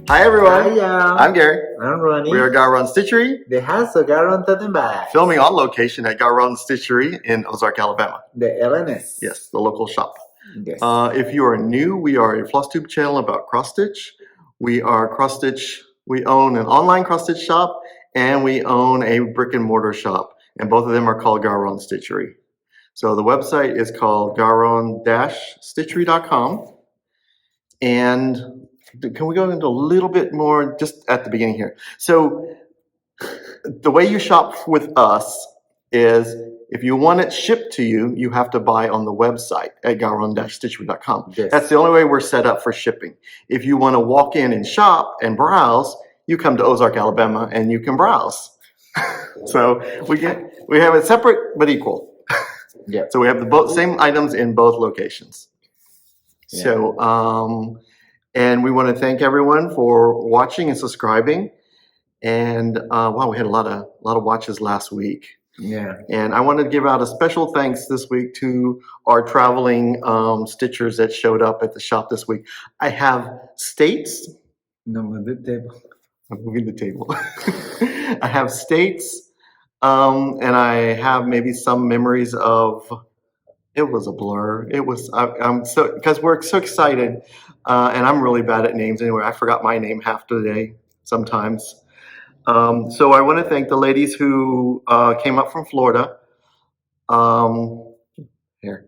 Hi everyone. Hiya. I'm Gary. I'm Ronny. We are GaRon Stitchery, The house of GaRon Stitchery. filming on location at GaRon Stitchery in Ozark, Alabama. The LNS. Yes, the local shop. Yes. If you are new, we are a Flosstube channel about cross stitch. We are cross stitch. We own an online cross stitch shop and we own a brick and mortar shop, and both of them are called GaRon Stitchery. So the website is called GaRon-Stitchery.com. And can we go into a little bit more just at the beginning here? So the way you shop with us is if you want it shipped to you, you have to buy on the website at GaRon-Stitchery.com. Yes. That's the only way we're set up for shipping. If you want to walk in and shop and browse, you come to Ozark, Alabama, and you can browse. So we have it separate but equal. Yeah. So we have the same items in both locations. Yeah. So and we want to thank everyone for watching and subscribing. And wow, we had a lot of watches last week. Yeah. And I want to give out a special thanks this week to our traveling stitchers that showed up at the shop this week. I have States. No, move the table. I'm moving the table. I have States, and I have maybe some memories of. It was a blur. It was. I'm so because we're so excited, and I'm really bad at names anyway. I forgot my name half the day sometimes. So I want to thank the ladies who came up from Florida. Here,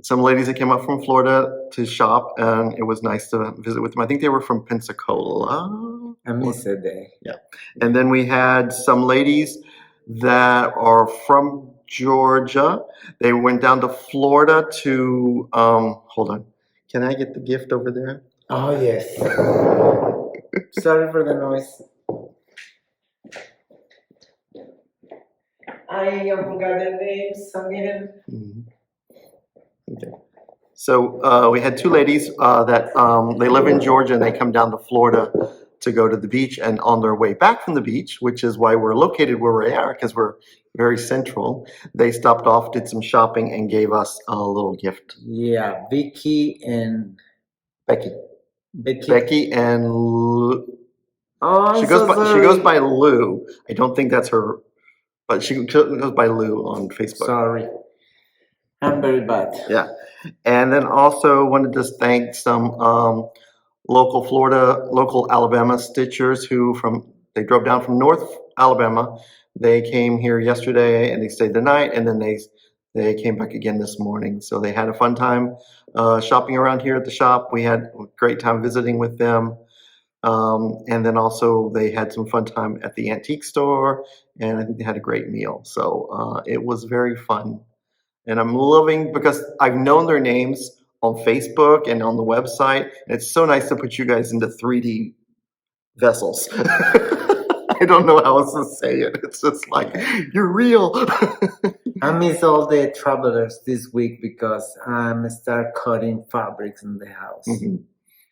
some ladies that came up from Florida to shop, and it was nice to visit with them. I think they were from Pensacola. I miss a day. Yeah, and then we had some ladies that are from Georgia. They went down to Florida to hold on. Can I get the gift over there? Oh, yes. Sorry for the noise. I forgot their names again. Okay. So we had two ladies that they live in Georgia and they come down to Florida to go to the beach, and on their way back from the beach, which is why we're located where we are because we're very central, they stopped off, did some shopping, and gave us a little gift. Yeah, Vicky and Becky and Oh, she goes by Lou. I don't think that's her, but she goes by Lou on Facebook. Sorry, I'm very bad. Yeah, and then also wanted to thank some local Alabama stitchers who they drove down from North Alabama. They came here yesterday and they stayed the night, and then they came back again this morning. So they had a fun time shopping around here at the shop. We had a great time visiting with them. And then also they had some fun time at the antique store, and I think they had a great meal. So it was very fun. And I'm loving, because I've known their names on Facebook and on the website, and it's so nice to put you guys into 3D vessels. I don't know how else to say it. It's just like, you're real. I miss all the travelers this week because I'm start cutting fabrics in the house. Mm-hmm.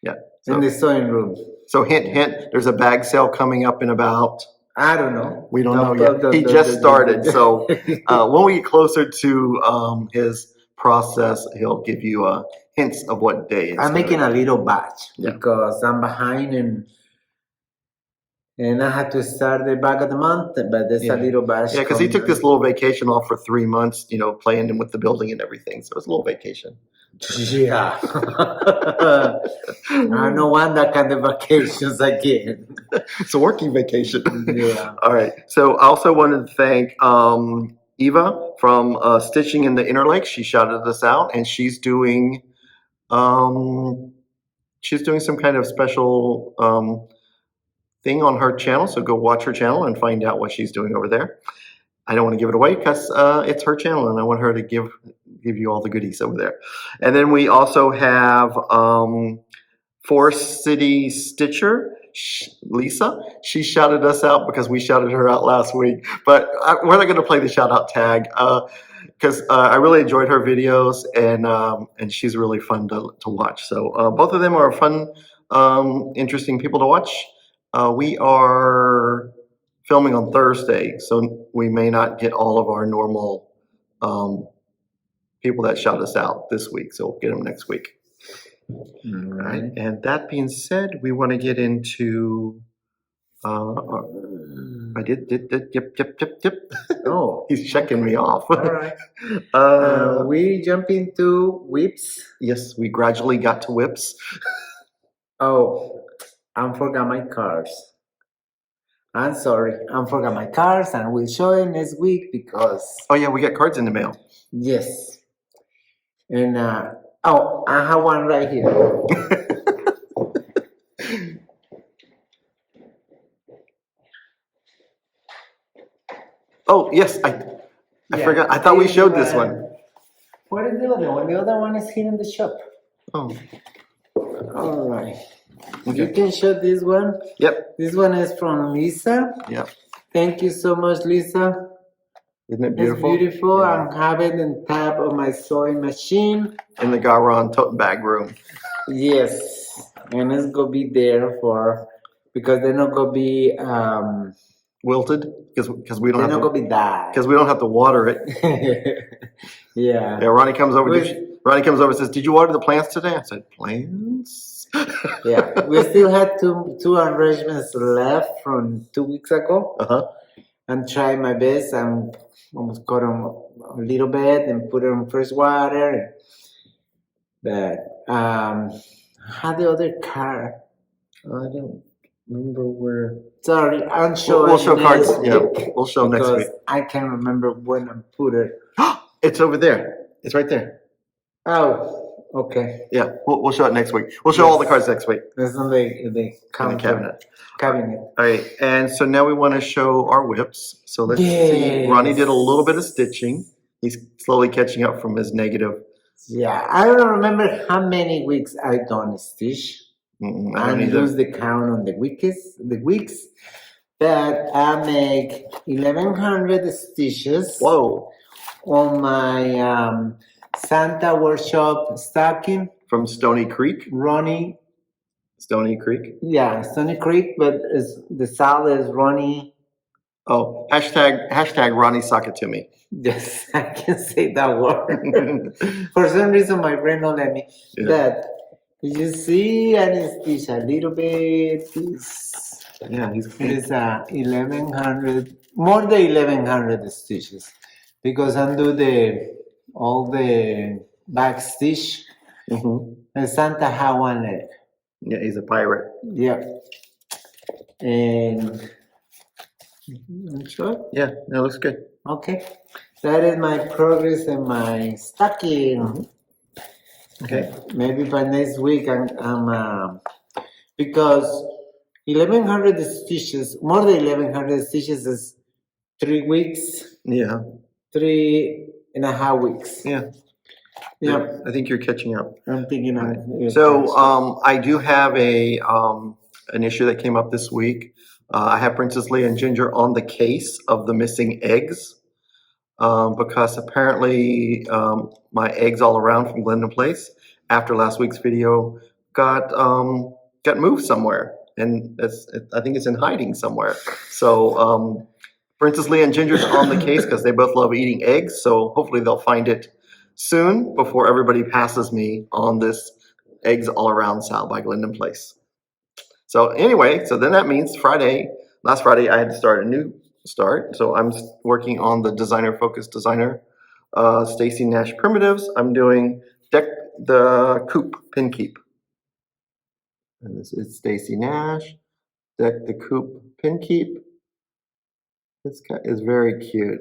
Yeah. In the sewing room. So hint, there's a bag sale coming up in about, I don't know. We don't know yet. He just started. So when we get closer to his process, he'll give you hints of what day it's I'm making a little batch because I'm behind and I had to start the back of the month, but there's a little batch. Yeah, because he took this little vacation off for 3 months, playing with the building and everything. So it's a little vacation. Yeah. I don't want that kind of vacations again. It's a working vacation. Yeah. All right. So I also wanted to thank Eva from Stitching in the Interlake. She shouted us out, and she's doing some kind of special thing on her channel. So go watch her channel and find out what she's doing over there. I don't want to give it away because it's her channel, and I want her to give you all the goodies over there. And then we also have Forest City Stitcher, Lisa. She shouted us out because we shouted her out last week. But we're not going to play the shout out tag because I really enjoyed her videos, and she's really fun to watch. So both of them are fun, interesting people to watch. We are filming on Thursday, so we may not get all of our normal people that shout us out this week, so we'll get them next week. Right. And that being said, we want to get into. I did. Yep. Oh, He's checking me off. all right. We jump into whips. Yes, we gradually got to whips. Oh, I forgot my cards. I'm sorry, I forgot my cards, and we'll show it next week because Oh yeah, we got cards in the mail. yes. And oh, I have one right here. Oh yes, I Yeah, forgot. I thought we this showed this one. What is the other one? The other one is here in the shop. Oh, All right. okay. You can show this one. Yep. This one is from Lisa. Yep. Thank you so much, Lisa. Isn't it beautiful? It's beautiful. Yeah. I have it in tab of my sewing machine. In the GaRon tote bag room. Yes, and it's gonna be there because they're not gonna be Wilted because we don't they're have not to, gonna be dyed. because we don't have to water it. Yeah. Yeah. Ronnie comes over. Ronnie comes over and says, "Did you water the plants today?" I said, "Plants." Yeah. We still had two arrangements left from 2 weeks ago. I'm trying my best. I'm almost cut them a little bit and put it on fresh water. But how the other card? I don't remember where. Sorry, I'm showing. We'll show cards. next Yeah, week we'll show next because week. I can't remember when I put it. It's over there. It's right there. Oh, okay. Yeah, we'll show it next week. We'll show all the cards next week. It's in the In the cabinet. All right, and so now we want to show our whips. So let's see. Ronnie did a little bit of stitching. He's slowly catching up from his negative. Yeah, I don't remember how many weeks I done stitch. I don't either. lose the count on the weeks, but I make 1100 stitches. Whoa. On my Santa Workshop stocking. From Stony Creek. Ronny. Stony Creek. Yeah, Stony Creek, but the style is Ronny. Oh, hashtag Ronnie sock it to me. Yes, I can say that word. For some reason, my brain don't let me. Yeah. But you see, I stitch a little bit. Yeah, It's 1100, more than 1100 stitches, because I do all the back stitch. And Santa had one leg. Yeah, he's a pirate. Yeah. And sure. Yeah, that looks good. Okay. That is my progress in my stocking. Okay. Maybe by next week I'm because 1100 stitches, more than 1100 stitches is 3 weeks. Yeah. 3.5 weeks. Yeah. Yeah. I think you're catching up. I'm thinking of So I do have an issue that came up this week. I have Princess Leia and Ginger on the case of the missing eggs because apparently my eggs all around from Glendon Place after last week's video got moved somewhere, and I think it's in hiding somewhere. So Princess Leia and Ginger's on the case because they both love eating eggs. So hopefully they'll find it soon before everybody passes me on this eggs all around sale by Glendon Place. So anyway, so then that means last Friday, I had to start a new start. So I'm working on the designer focused designer, Stacy Nash primitives. I'm doing deck the coop pin keep. And this is Stacy Nash, deck the coop pin keep. This guy is very cute.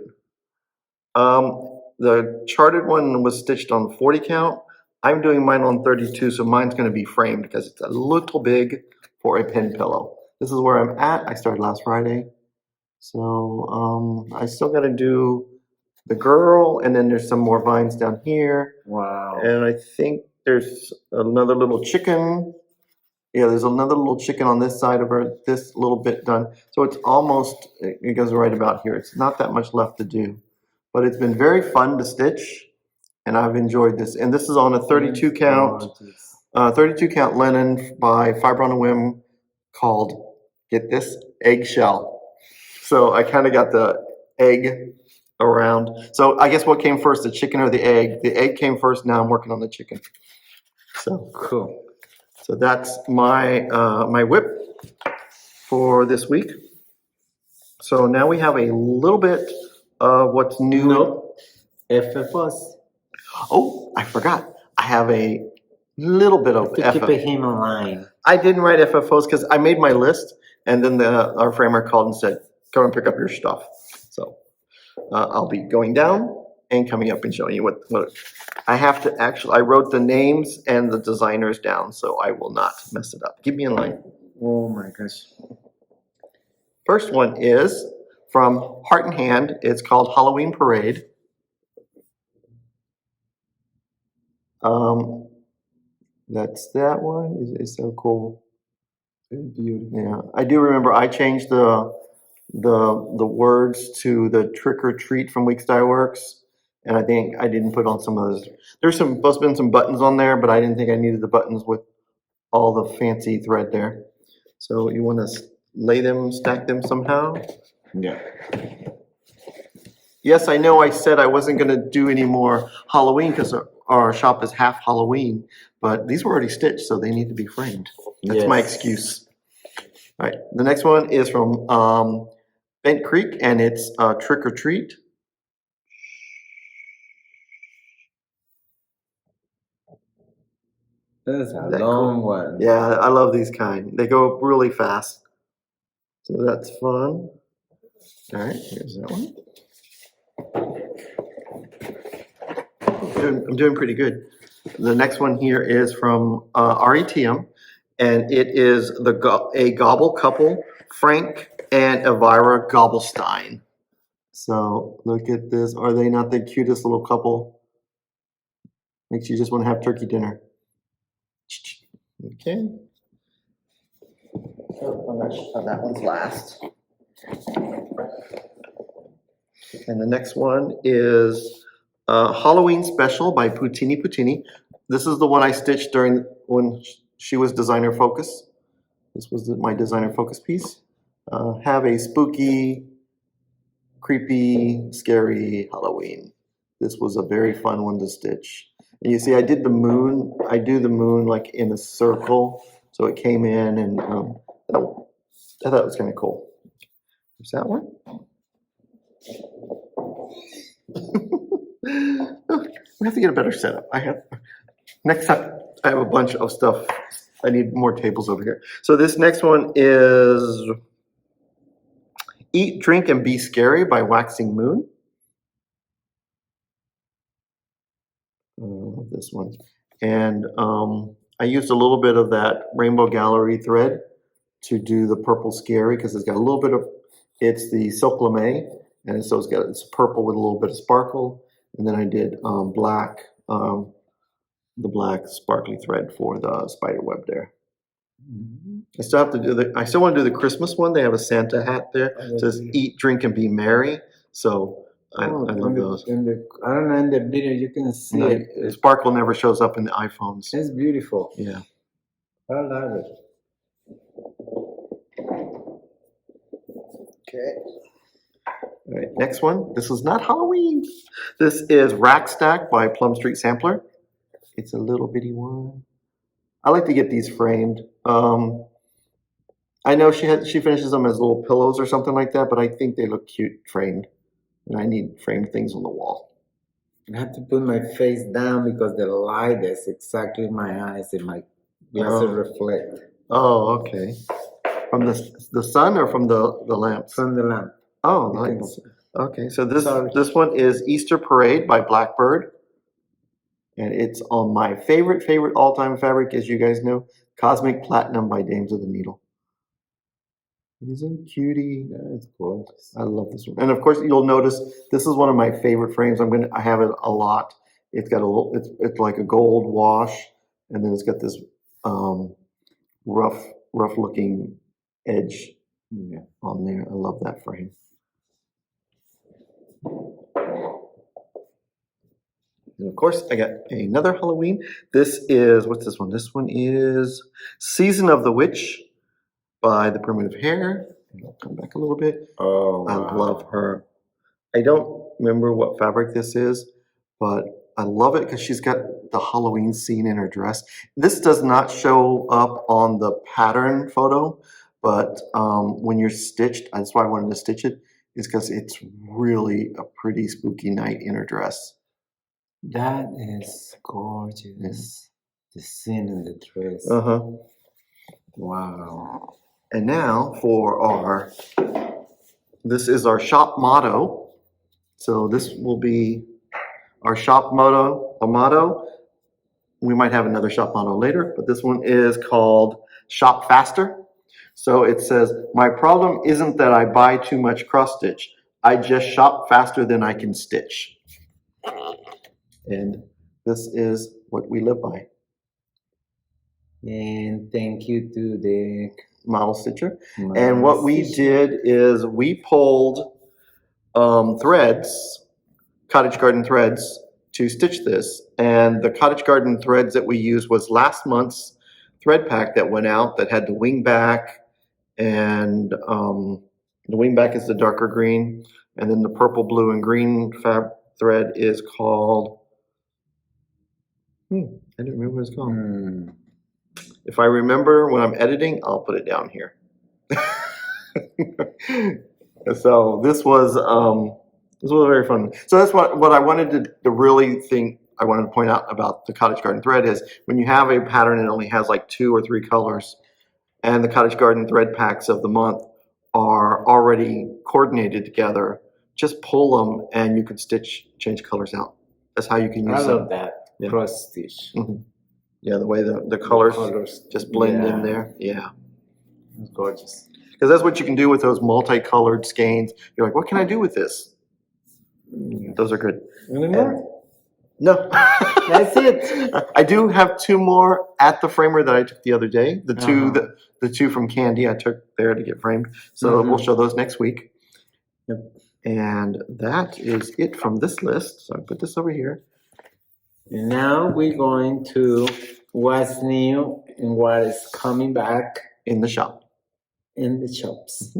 The charted one was stitched on 40 count. I'm doing mine on 32, so mine's going to be framed because it's a little big for a pin pillow. This is where I'm at. I started last Friday. So I still got to do the girl, and then there's some more vines down here. Wow. And I think there's another little chicken. Yeah, there's another little chicken on this side of her, this little bit done. So it's almost, it goes right about here. It's not that much left to do. But it's been very fun to stitch, and I've enjoyed this. And this is on a 32 count, 32 count linen by Fiber on a Whim called, get this, eggshell. So I kind of got the egg around. So I guess what came first, the chicken or the egg? The egg came first, now I'm working on the chicken. So Cool. So that's my my WIP for this week. So now we have a little bit of what's new. Nope. FFOs. Oh, I forgot. I have a little bit of To keep him aligned. I didn't write FFOs because I made my list, and then our framer called and said, "Come and pick up your stuff." So I'll be going down and coming up and showing you what I have to actually. I wrote the names and the designers down, so I will not mess it up. Keep me in line. Oh my gosh. First one is from Heart and Hand. It's called Halloween Parade. That's that one. It's so cool. Yeah, I do remember I changed the words to the trick or treat from Weeks Dye Works, and I think I didn't put on some of those. There's supposed to be some buttons on there, but I didn't think I needed the buttons with all the fancy thread there. So you want to lay them, stack them somehow. Yeah. Yes, I know I said I wasn't going to do any more Halloween because our shop is half Halloween, but these were already stitched, so they need to be framed. That's my excuse. All right, the next one is from Bent Creek, and it's Trick or Treat. That's a long one. Yeah, I love these kind. They go really fast. So that's fun. All right, here's that one. I'm doing pretty good. The next one here is from RETM, and it is a Gobble couple, Frank and Elvira Gobblestein. So look at this. Are they not the cutest little couple? Makes you just want to have turkey dinner. Okay. Oh, that one's last. And the next one is Halloween Special by Putini. This is the one I stitched during when she was designer focus. This was my designer focus piece. Have a spooky, creepy, scary Halloween. This was a very fun one to stitch. And you see, I did the moon. I do the moon like in a circle, so it came in, and I thought it was kind of cool. There's that one. We have to get a better setup. Next time I have a bunch of stuff. I need more tables over here. So this next one is Eat, Drink, and Be Scary by Waxing Moon. I love this one. And I used a little bit of that Rainbow Gallery thread to do the purple scary because it's got a little bit of, it's the silk lame, and so it's purple with a little bit of sparkle. And then I did black, the black sparkly thread for the spider web there. I still have to do I still want to do the Christmas one. They have a Santa hat there. It says Eat, Drink, and Be Merry. So I love those. I don't know, in the video you can see it. Sparkle never shows up in the iPhones. It's beautiful. Yeah. I love it. Okay. All right, next one. This is not Halloween. This is Rack Stack by Plum Street Sampler. It's a little bitty one. I like to get these framed. I know she finishes them as little pillows or something like that, but I think they look cute framed. And I need framed things on the wall. I have to put my face down because the light is exactly my eyes and my glasses reflect. Oh, okay. From the sun or from the lamp? From the lamp. Oh, nice. Okay, so this one is Easter Parade by Blackbird. And it's on my favorite all-time fabric, as you guys know, Cosmic Platinum by Dames of the Needle. Isn't it cutie? That's gorgeous. I love this one. And of course, you'll notice this is one of my favorite frames. I have it a lot. It's got it's like a gold wash, and then it's got this rough looking edge on there. I love that frame. And of course, I got another Halloween. This is, what's this one? This one is Season of the Witch by The Primitive Hare. I'll come back a little bit. Oh, wow. I love her. I don't remember what fabric this is, but I love it because she's got the Halloween scene in her dress. This does not show up on the pattern photo, but when you're stitched, that's why I wanted to stitch it, is because it's really a pretty spooky night in her dress. That is gorgeous. The scene in the dress. Wow. And now for this is our shop motto. So this will be our shop motto. We might have another shop motto later, but this one is called Shop Faster. So it says, my problem isn't that I buy too much cross stitch. I just shop faster than I can stitch. And this is what we live by. And thank you to the model stitcher. And what we did is we pulled threads, cottage garden threads, to stitch this. And the cottage garden threads that we used was last month's thread pack that went out that had the wing back, and the wing back is the darker green, and then the purple, blue, and green thread is called, I didn't remember what it's called. If I remember when I'm editing, I'll put it down here. So this was very fun. So that's what I wanted to really think. I wanted to point out about the cottage garden thread is when you have a pattern and it only has like 2 or 3 colors, and the cottage garden thread packs of the month are already coordinated together, just pull them and you can change colors out. That's how you can use them. I love that. Yeah. Cross stitch. Yeah, the way the colors just blend in there. Yeah. It's gorgeous. Because that's what you can do with those multicolored skeins. You're like, what can I do with this? Those are good. Anymore? No. That's it. I do have 2 more at the framer that I took the other day. The two from Candy I took there to get framed. So we'll show those next week. Yep. And that is it from this list. So I put this over here. And now we're going to what's new and what is coming back in the shop. In the shops.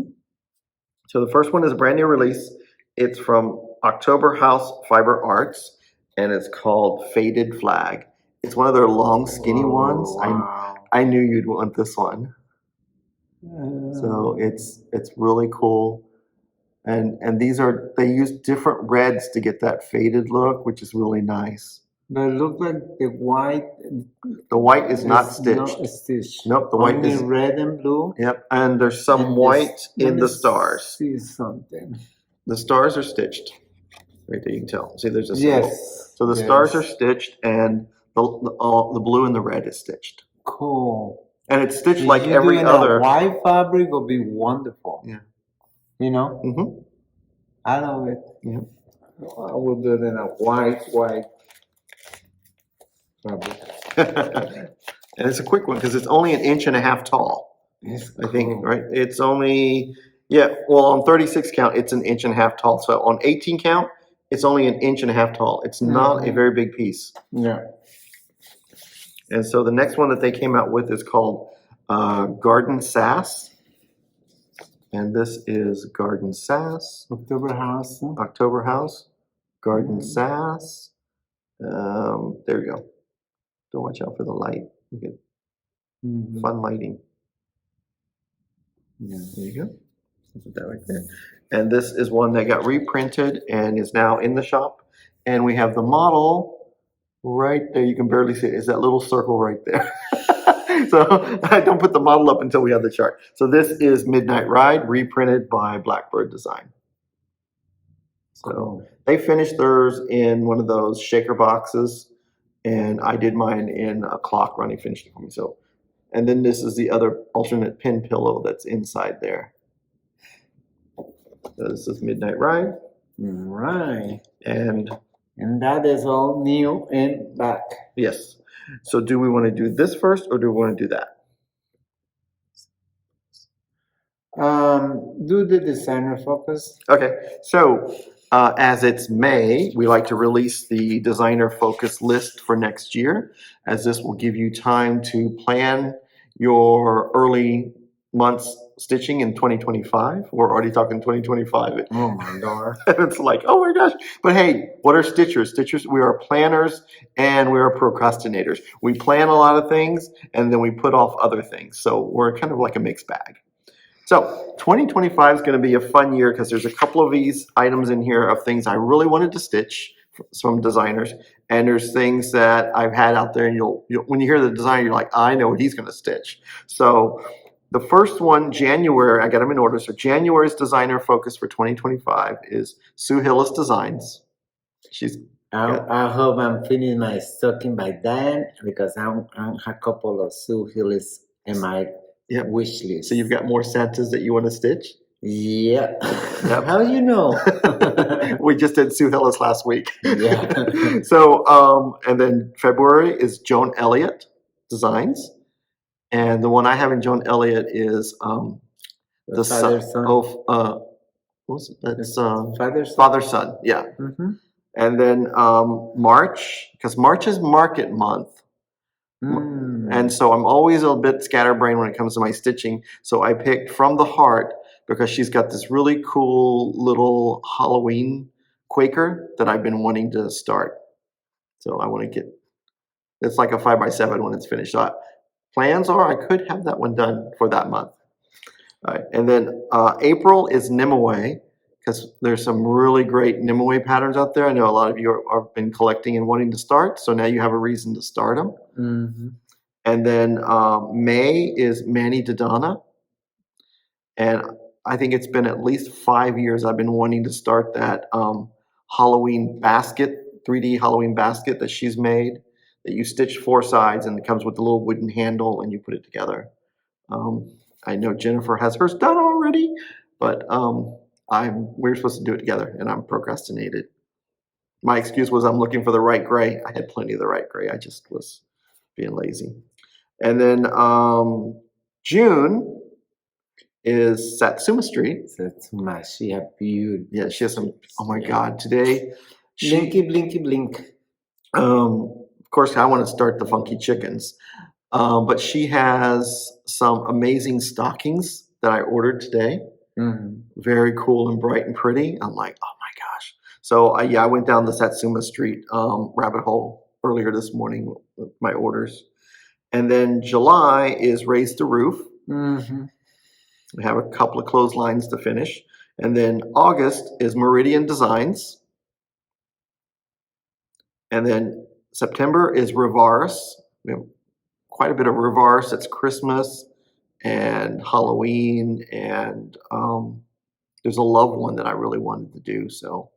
So the first one is a brand new release. It's from October House Fiber Arts, and it's called Faded Flag. It's one of their long, skinny ones. Wow. I knew you'd want this one. So it's really cool. And they use different reds to get that faded look, which is really nice. But it looks like the white. The white is not stitched. Not stitched. Nope, the white is red and blue. Yep, and there's some white in the stars. See something. The stars are stitched. Right there, you can tell. See, there's a symbol. Yes. So the stars are stitched, and the blue and the red is stitched. Cool. And it's stitched like every other. White fabric will be wonderful. Yeah. You know. I love it. Yeah. I will do it in a white fabric. And it's a quick one because it's only 1.5 inches tall. I think, right? It's only, on 36 count, it's 1.5 inches tall. So on 18 count, it's only 1.5 inches tall. It's not a very big piece. Yeah. And so the next one that they came out with is called Garden Sass. And this is Garden Sass. October House. Garden Sass. There you go. Don't watch out for the light. You get fun lighting. Yeah, there you go. Put that right there. And this is one that got reprinted and is now in the shop. And we have the model right there. You can barely see it. It's that little circle right there. So I don't put the model up until we have the chart. So this is Midnight Ride, reprinted by Blackbird Design. So they finished theirs in one of those shaker boxes, and I did mine in a clock. Ronny finished it for me. So, and then this is the other alternate pin pillow that's inside there. So this is Midnight Ride. Right. And that is all new and back. Yes. So do we want to do this first, or do we want to do that? Do the designer focus. Okay. So as it's May, we like to release the designer focus list for next year, as this will give you time to plan your early months stitching in 2025. We're already talking 2025. Oh my Lord. It's like, oh my gosh. But hey, what are stitchers? Stitchers, we are planners and we are procrastinators. We plan a lot of things and then we put off other things. So we're kind of like a mixed bag. So 2025 is going to be a fun year because there's a couple of these items in here of things I really wanted to stitch from designers. And there's things that I've had out there and you'll when you hear the designer, you're like, I know what he's going to stitch. So the first one, January, I got them in order. So January's designer focus for 2025 is Sue Hillis Designs. She's I hope I'm finishing my stocking by then because I'm a couple of Sue Hillis in my wish list. So you've got more Santas that you want to stitch? Yeah. How do you know? We just did Sue Hillis last week. Yeah. So, and then February is Joan Elliott Designs. And the one I have in Joan Elliott is the Father-Son. what's it? That's Father-Son. Father-Son, yeah. Mm-hmm. And then March, because March is market month. And so I'm always a bit scatterbrained when it comes to my stitching. So I picked From the Heart because she's got this really cool little Halloween Quaker that I've been wanting to start. So I want to get, it's like a 5x7 when it's finished. So plans are I could have that one done for that month. All right. And then April is Nimue because there's some really great Nimue patterns out there. I know a lot of you have been collecting and wanting to start. So now you have a reason to start them. Mm-hmm. And then May is Manny Dodonna. And I think it's been at least 5 years I've been wanting to start that Halloween basket, 3D Halloween basket that she's made, that you stitch 4 sides and it comes with a little wooden handle and you put it together. I know Jennifer has hers done already, but we're supposed to do it together and I'm procrastinated. My excuse was I'm looking for the right gray. I had plenty of the right gray. I just was being lazy. And then June is Satsuma Street. Satsuma, she has beauty. Yeah, she has some. Oh my God! Today, blinky, blinky, blink. Of course, I want to start the funky chickens, but she has some amazing stockings that I ordered today. Mm-hmm. Very cool and bright and pretty. I'm like, oh my gosh! So I went down the Satsuma Street rabbit hole earlier this morning with my orders. And then July is Raise the Roof. Mm-hmm. We have a couple of clotheslines to finish. And then August is Meridian Designs. And then September is Revarse. We have quite a bit of Revarse. It's Christmas and Halloween. And there's a love one that I really wanted to do. So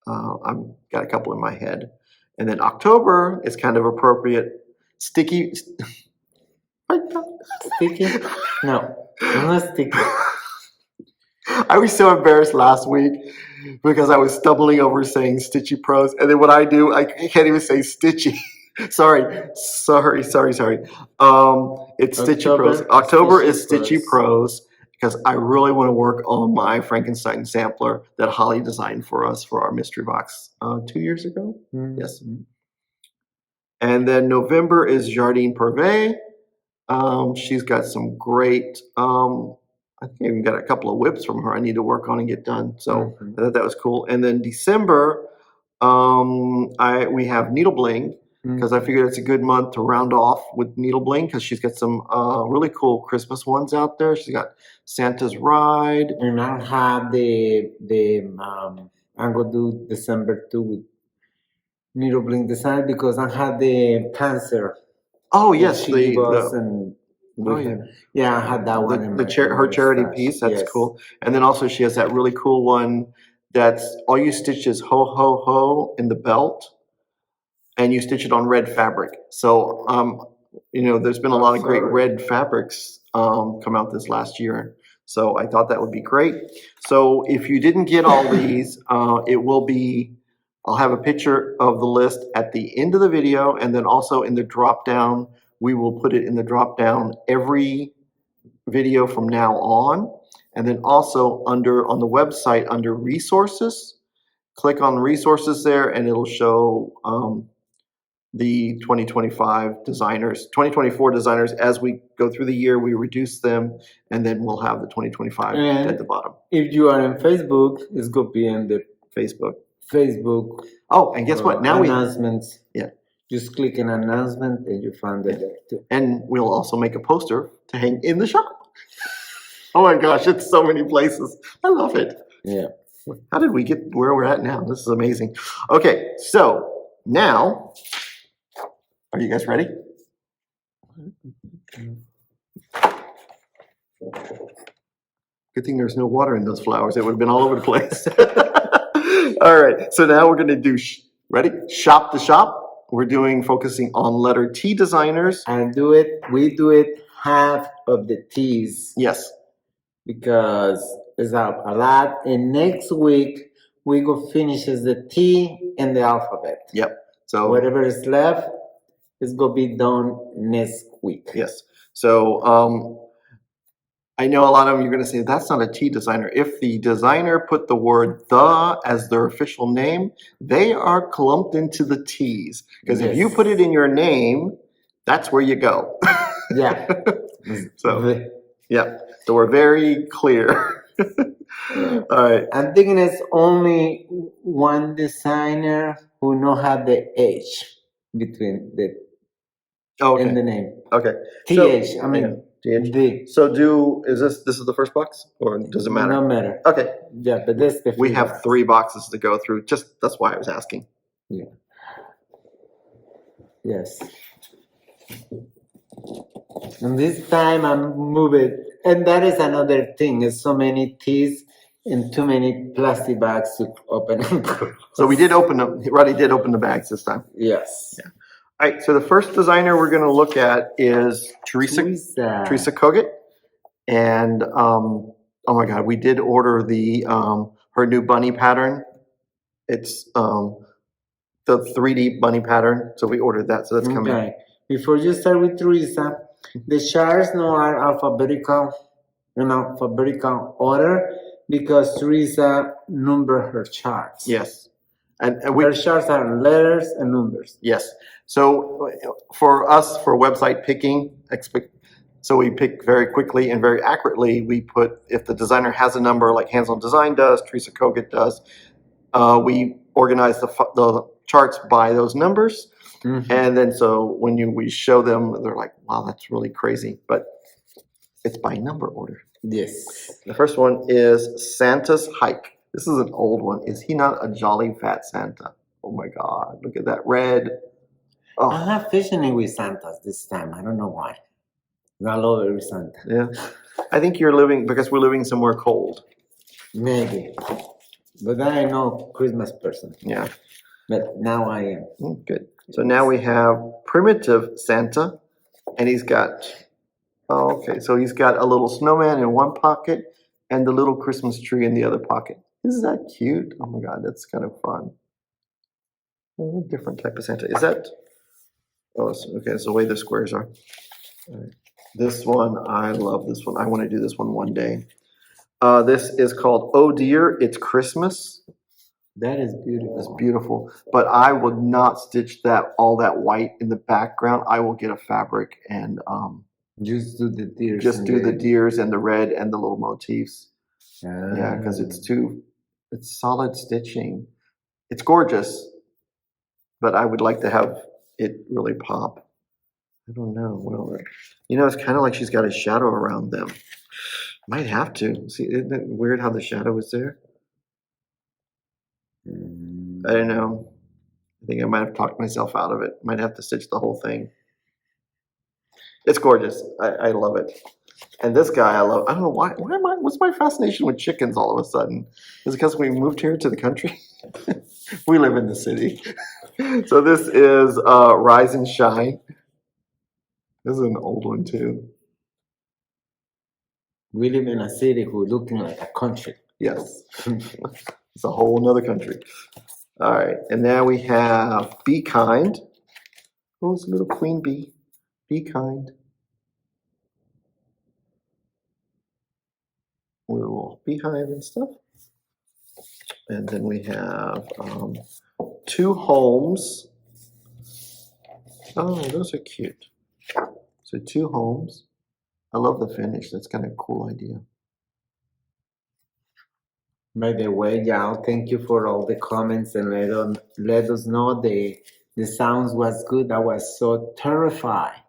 I've got a couple in my head. And then October is kind of appropriate. Sticky. Sticky? No, I'm not sticky. I was so embarrassed last week because I was stumbling over saying Stitchy Pros. And then what I do, I can't even say Stitchy. Sorry. It's Stitchy Pros. October is Stitchy Pros because I really want to work on my Frankenstein sampler that Holly designed for us for our mystery box 2 years ago. Mm-hmm. Yes. And then November is Jardine Pervey. She's got some great, I think I even got a couple of whips from her I need to work on and get done. So I thought that was cool. And then December, we have Needle Bling because I figured it's a good month to round off with Needle Bling because she's got some really cool Christmas ones out there. She's got Santa's Ride. And I'll have I'm going to do December 2 with Needle Bling design because I had the Panzer. Oh, yes. Yeah, I had that one. Her charity piece, that's cool. And then also she has that really cool one that's all you stitch is ho, ho, ho in the belt and you stitch it on red fabric. So, there's been a lot of great red fabrics come out this last year. So I thought that would be great. So if you didn't get all these, I'll have a picture of the list at the end of the video and then also in the drop down. We will put it in the drop down every video from now on. And then also on the website under resources, click on resources there and it'll show the 2025 designers, 2024 designers. As we go through the year, we reduce them, and then we'll have the 2025 And at the bottom. if you are on Facebook, it's going to be in the Facebook. Oh, and guess what? Now announcements. Yeah. Just click an announcement and you find it there too. And we'll also make a poster to hang in the shop. Oh my gosh, it's so many places. I love it. Yeah. How did we get where we're at now? This is amazing. Okay, so now, are you guys ready? Good thing there's no water in those flowers. It would have been all over the place. All right, so now we're going to do, ready? Shop the shop. We're focusing on letter T designers. And we do it half of the T's. Yes. Because it's a lot. And next week, we go finishes the T and the alphabet. Yep. So whatever is left is going to be done next week. Yes. So I know a lot of them, you're going to say, that's not a T designer. If the designer put the word the as their official name, they are clumped into the T's. Because if you put it in your name, that's where you go. Yeah. So, yeah. So we're very clear. All right. I'm thinking it's only one designer who don't have the H between the in the name. Okay. TH. I mean D. So this is the first box, or does it matter? No matter. Okay. Yeah, but this we have 3 boxes to go through. Just that's why I was asking. Yeah. Yes. And this time I'm moving, and that is another thing. There's so many T's and too many plastic bags to open. So we did open them. Roddy did open the bags this time. Yes. Yeah. All right. So the first designer we're going to look at is Teresa Kogut, and oh my God, we did order the her new bunny pattern. It's the 3D bunny pattern. So we ordered that. So that's coming. Okay. Before you start with Teresa, the charts now are alphabetical order because Teresa numbered her charts. Yes. And her charts are letters and numbers. Yes. So for us, for website picking, so we pick very quickly and very accurately. We put, if the designer has a number like Hands On Design does, Teresa Kogut does, we organize the charts by those numbers. Mm-hmm. And then so when we show them, they're like, wow, that's really crazy. But it's by number order. Yes. The first one is Santa's Hike. This is an old one. Is he not a jolly fat Santa? Oh my God, look at that red. Oh. I'm not fishing with Santas this time. I don't know why. I love every Santa. Yeah. I think because we're living somewhere cold. Maybe. But then I know Christmas person. Yeah. But now I am. Good. So now we have Primitive Santa, and he's got, so he's got a little snowman in one pocket and the little Christmas tree in the other pocket. Isn't that cute? Oh my God, that's kind of fun. A different type of Santa. Is that? Oh, okay. It's the way the squares are. All right. This one, I love this one. I want to do this one day. This is called Oh Dear, It's Christmas. That is beautiful. It's beautiful. But I would not stitch all that white in the background. I will get a fabric and just do the deers. Just do the deers and the red and the little motifs. Yeah, because it's solid stitching. It's gorgeous, but I would like to have it really pop. I don't know. Well, it's kind of like she's got a shadow around them. Might have to. See, isn't it weird how the shadow is there? I don't know. I think I might have talked myself out of it. Might have to stitch the whole thing. It's gorgeous. I love it. And this guy I love. I don't know why. What's my fascination with chickens all of a sudden? Is it because we moved here to the country? We live in the city. So this is Rise and Shine. This is an old one too. We live in a city who's looking like a country. Yes. It's a whole nother country. All right. And now we have Be Kind. Oh, it's a little queen bee. Be kind. Little beehive and stuff. And then we have 2 homes. Oh, those are cute. So 2 homes. I love the finish. That's kind of a cool idea. By the way, Yao, thank you for all the comments and let us know the sounds was good. I was so terrified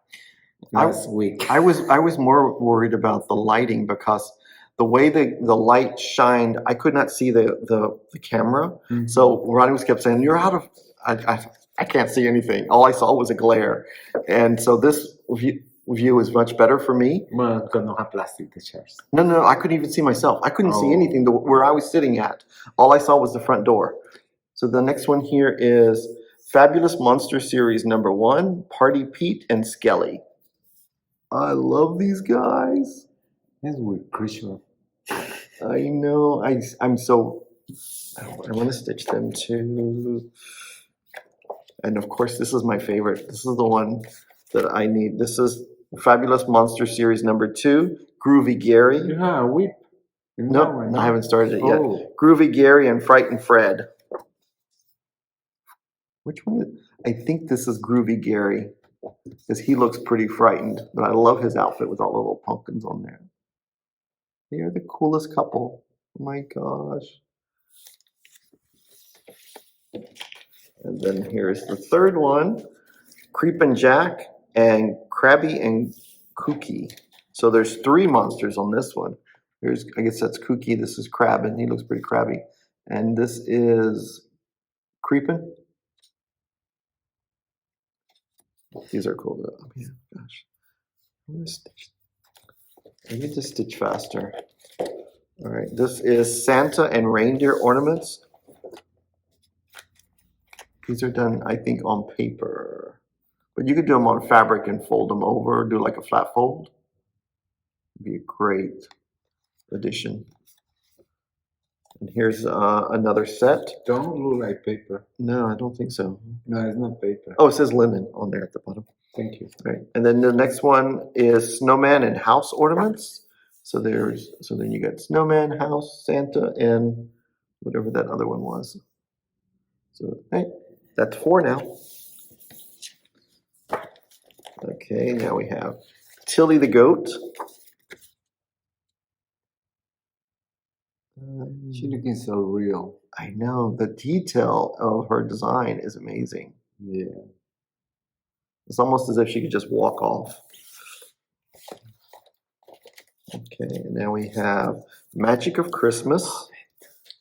last week. I was more worried about the lighting because the way the light shined, I could not see the camera. Mhm. So Ronnie was kept saying, "You're out of." I can't see anything. All I saw was a glare, and so this view is much better for me. Well, because no have plastic the chairs. No, I couldn't even see myself. I couldn't see Oh. anything where I was sitting at. All I saw was the front door. So the next one here is Fabulous Monster Series #1, Party Pete and Skelly. I love these guys. It's weird, Christian. I know. I'm so. I want to stitch them too. And of course, this is my favorite. This is the one that I need. This is Fabulous Monster Series #2, Groovy Gary. Yeah, WIP. Nope, I haven't started it yet. Oh. Groovy Gary and Frightened Fred. Which one? I think this is Groovy Gary because he looks pretty frightened, but I love his outfit with all the little pumpkins on there. They are the coolest couple. Oh my gosh. And then here's the third one, Creepin' Jack and Krabby and Kooky. So there's 3 monsters on this one. Here's, I guess that's Kooky. This is Crab, and he looks pretty crabby. And this is Creepin'. These are cool though. Oh, yeah, gosh. I need to stitch faster. All right, this is Santa and Reindeer Ornaments. These are done, I think, on paper. But you could do them on fabric and fold them over, do like a flat fold. It'd be a great addition. And here's another set. Don't look like paper. No, I don't think so. No, it's not paper. Oh, it says linen on there at the bottom. Thank you. Right. And then the next one is Snowman and House Ornaments. So then you got Snowman, House, Santa, and whatever that other one was. So hey, that's 4 now. Okay, now we have Tilly the Goat. She's looking so real. I know, the detail of her design is amazing. Yeah. It's almost as if she could just walk off. Okay, and now we have Magic of Christmas.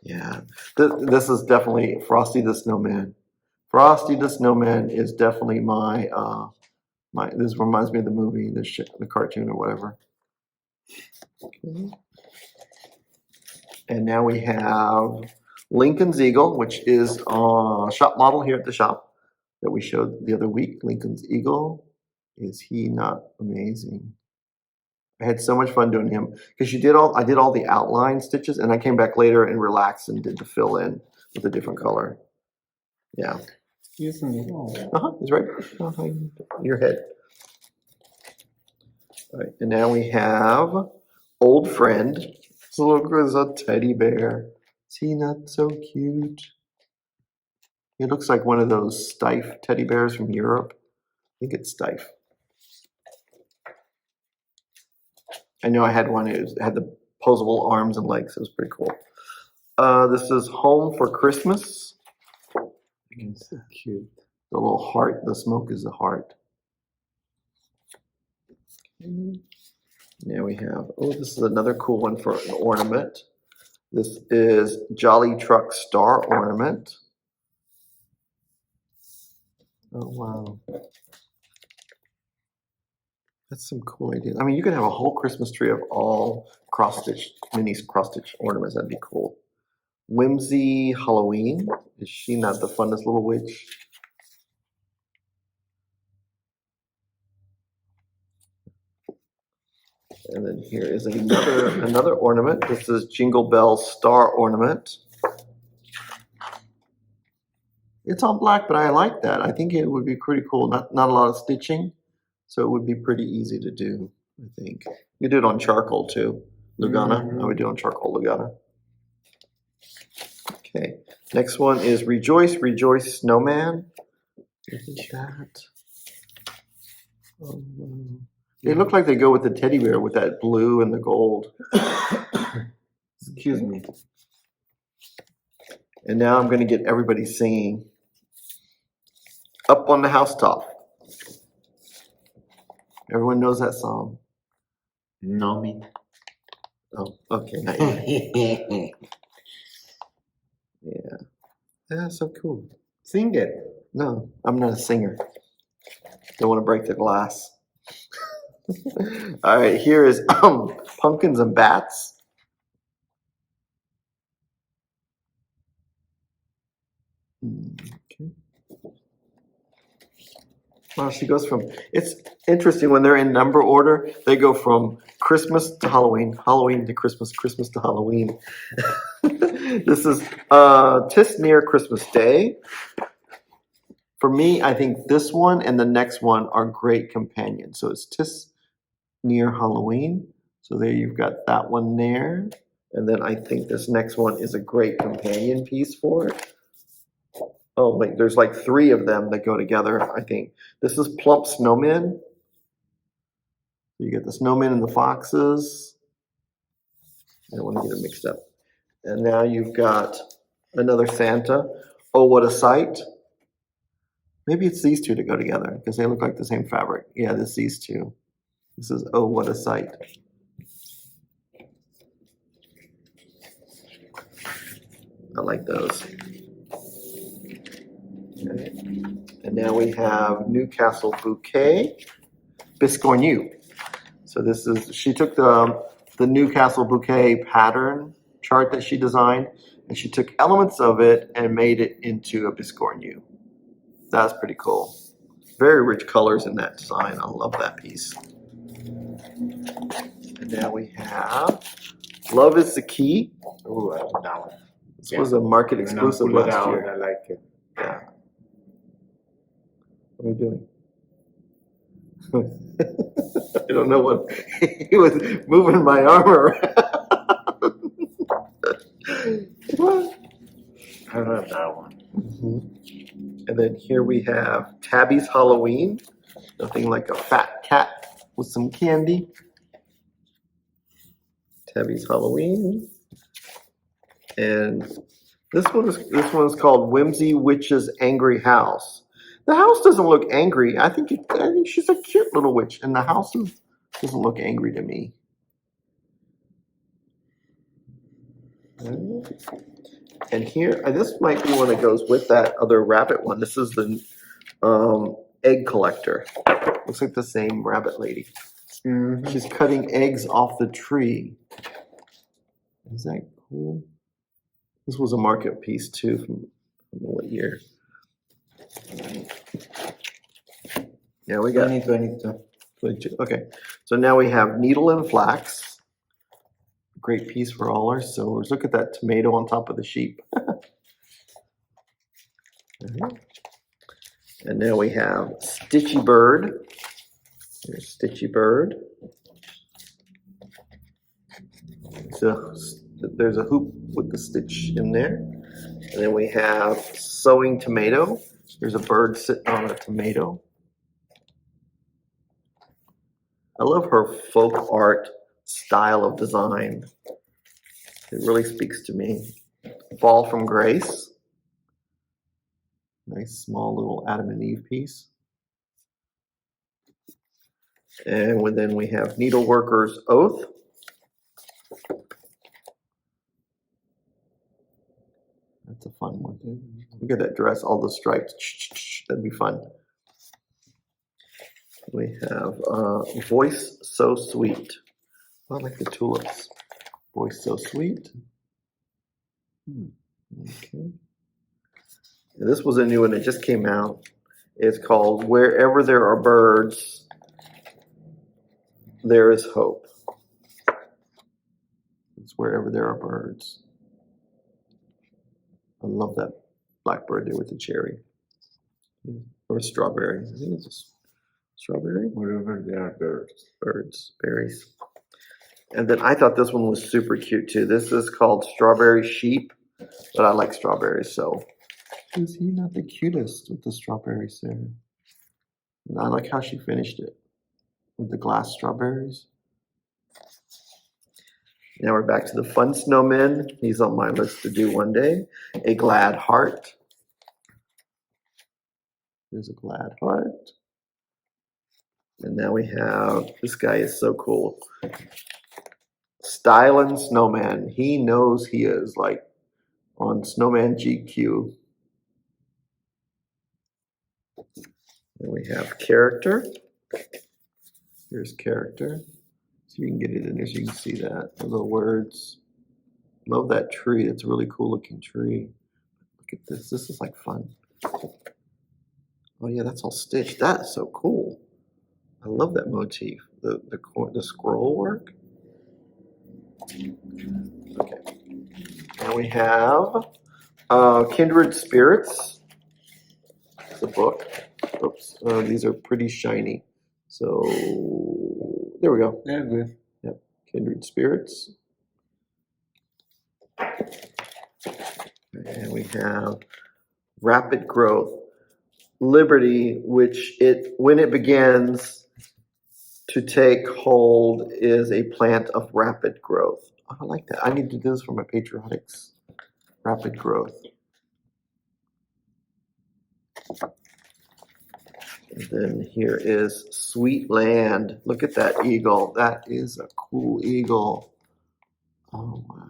Yeah, this is definitely Frosty the Snowman. Frosty the Snowman is definitely my, this reminds me of the movie, the cartoon or whatever. Okay. And now we have Lincoln's Eagle, which is a shop model here at the shop that we showed the other week. Lincoln's Eagle. Is he not amazing? I had so much fun doing him because I did all the outline stitches, and I came back later and relaxed and did the fill in with a different color. Yeah. Excuse me. He's right behind your head. All right, and now we have Old Friend. So look, there's a teddy bear. Is he not so cute? He looks like one of those Steiff teddy bears from Europe. I think it's Steiff. I know I had one. It had the posable arms and legs. It was pretty cool. This is Home for Christmas. It's so cute. The little heart. The smoke is the heart. Okay. Now we have, this is another cool one for an ornament. This is Jolly Truck Star Ornament. Oh, wow. That's some cool ideas. I mean, you could have a whole Christmas tree of all mini cross-stitch ornaments. That'd be cool. Whimsy Halloween. Is she not the funnest little witch? And then here is another ornament. This is Jingle Bell Star Ornament. It's all black, but I like that. I think it would be pretty cool. Not a lot of stitching, so it would be pretty easy to do, I think. You do it on charcoal too. Lugana. I would do it on charcoal Lugana. Okay. Next one is Rejoice, Rejoice Snowman. Look at that. They look like they go with the teddy bear with that blue and the gold. Excuse me. And now I'm going to get everybody singing Up on the Housetop. Everyone knows that song. No, me. Oh, okay. Not yet. Yeah. That's so cool. Sing it. No, I'm not a singer. Don't want to break the glass. All right, here is Pumpkins and Bats. Okay. Well, she goes from, it's interesting when they're in number order, they go from Christmas to Halloween, Halloween to Christmas, Christmas to Halloween. This is Tis Near Christmas Day. For me, I think this one and the next one are great companions. So it's Tis Near Halloween. So there you've got that one there. And then I think this next one is a great companion piece for it. Oh, wait, there's like 3 of them that go together, I think. This is Plump Snowmen. You get the snowmen and the foxes. I don't want to get it mixed up. And now you've got another Santa. Oh, what a sight. Maybe it's these 2 to go together because they look like the same fabric. Yeah, this is these 2. This is Oh, what a sight. I like those. Okay. And now we have Newcastle Bouquet Biscornu. So this is, she took the Newcastle Bouquet pattern chart that she designed, and she took elements of it and made it into a Biscornu. That's pretty cool. Very rich colors in that design. I love that piece. And now we have Love is the Key. Oh, I like that one. This was a market exclusive last year. I like it. Yeah. What are you doing? I don't know what he was moving my arm around. What? I love that one. Mm-hmm. And then here we have Tabby's Halloween. Nothing like a fat cat with some candy. Tabby's Halloween. And this one is called Whimsy Witch's Angry House. The house doesn't look angry. I think she's a cute little witch, and the house doesn't look angry to me. And here, this might be one that goes with that other rabbit one. This is the egg collector. Looks like the same rabbit lady. Mm-hmm. She's cutting eggs off the tree. Is that cool? This was a market piece too from what year? Yeah, we got 2022. 22. Okay, so now we have Needle and Flax. Great piece for all our sewers. Look at that tomato on top of the sheep. And now we have Stitchy Bird. Here's Stitchy Bird. So there's a hoop with the stitch in there. And then we have Sewing Tomato. There's a bird sitting on a tomato. I love her folk art style of design. It really speaks to me. Fall from Grace. Nice small little Adam and Eve piece. And then we have Needleworker's Oath. That's a fun one. Look at that dress, all the stripes. That'd be fun. We have Voice So Sweet. I like the tulips. Voice So Sweet. Okay. And this was a new one. It just came out. It's called Wherever There Are Birds, There Is Hope. It's Wherever There Are Birds. I love that blackbird there with the cherry. Or strawberry. I think it's a strawberry. Wherever there are birds. Birds, berries. And then I thought this one was super cute too. This is called Strawberry Sheep, but I like strawberries, so. Is he not the cutest with the strawberries there? And I like how she finished it. with the glass strawberries. Now we're back to the fun snowman. He's on my list to do one day. A glad heart. There's a glad heart. And now we have, this guy is so cool. Styling Snowman. He knows he is like on Snowman GQ. And we have character. Here's character. So you can get it in there so you can see that. The little words. Love that tree. It's a really cool looking tree. Look at this. This is like fun. Oh yeah, that's all stitched. That is so cool. I love that motif. The scroll work. Okay. And we have Kindred Spirits. It's a book. Oops. These are pretty shiny. So there we go. They're good. Yep. Kindred Spirits. And we have Rapid Growth. Liberty, which when it begins to take hold, is a plant of rapid growth. Oh, I like that. I need to do this for my patriotics. Rapid growth. And then here is Sweet Land. Look at that eagle. That is a cool eagle. Oh wow.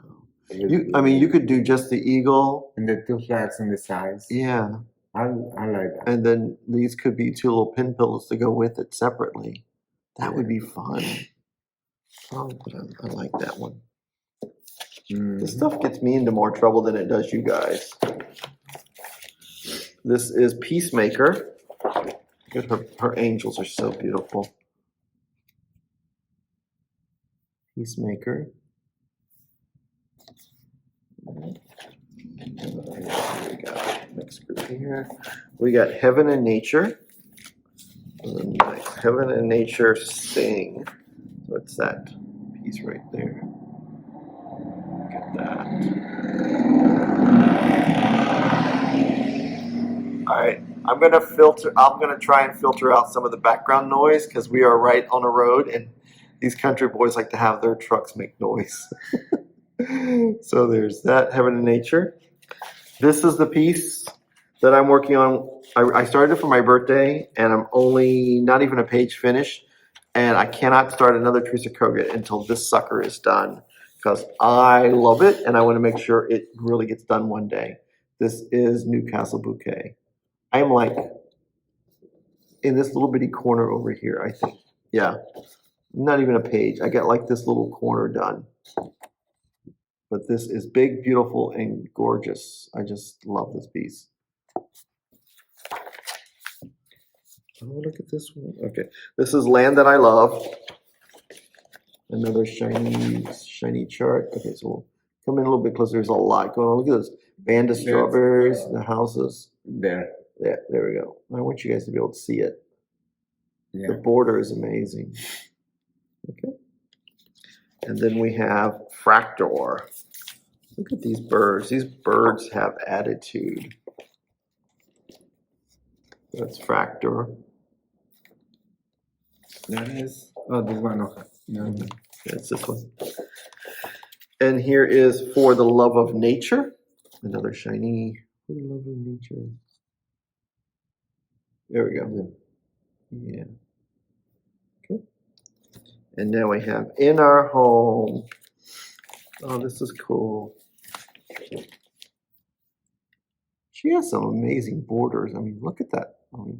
You could do just the eagle. And the two flags on the sides. Yeah. I like that. And then these could be two little pin pillows to go with it separately. That would be fun. Oh, I like that one. This stuff gets me into more trouble than it does you guys. This is Peacemaker. Look at her angels are so beautiful. Peacemaker. We got next group here. We got Heaven and Nature. Nice. Heaven and Nature Sing. What's that piece right there? Look at that. All right. I'm gonna try and filter out some of the background noise because we are right on a road and these country boys like to have their trucks make noise. So there's that, Heaven and Nature. This is the piece that I'm working on. I started it for my birthday and I'm only not even a page finished, and I cannot start another Teresa Kogut until this sucker is done because I love it and I want to make sure it really gets done one day. This is Newcastle Bouquet. I am like in this little bitty corner over here, I think. Yeah, not even a page. I got like this little corner done. But this is big, beautiful, and gorgeous. I just love this piece. Oh, look at this one. Okay, this is Land That I Love. Another shiny chart. Okay, so we'll come in a little bit closer. There's a lot going on. Look at this. Band of strawberries, the houses. There. Yeah, there we go. I want you guys to be able to see it. Yeah. The border is amazing. Okay. And then we have Fractor. Look at these birds. These birds have attitude. That's Fractor. That is. Oh, this one. Okay. No. That's this one. And here is For the Love of Nature. Another shiny. For the Love of Nature. There we go. Yeah. Okay. And now we have In Our Home. Oh, this is cool. She has some amazing borders. I mean, look at that. All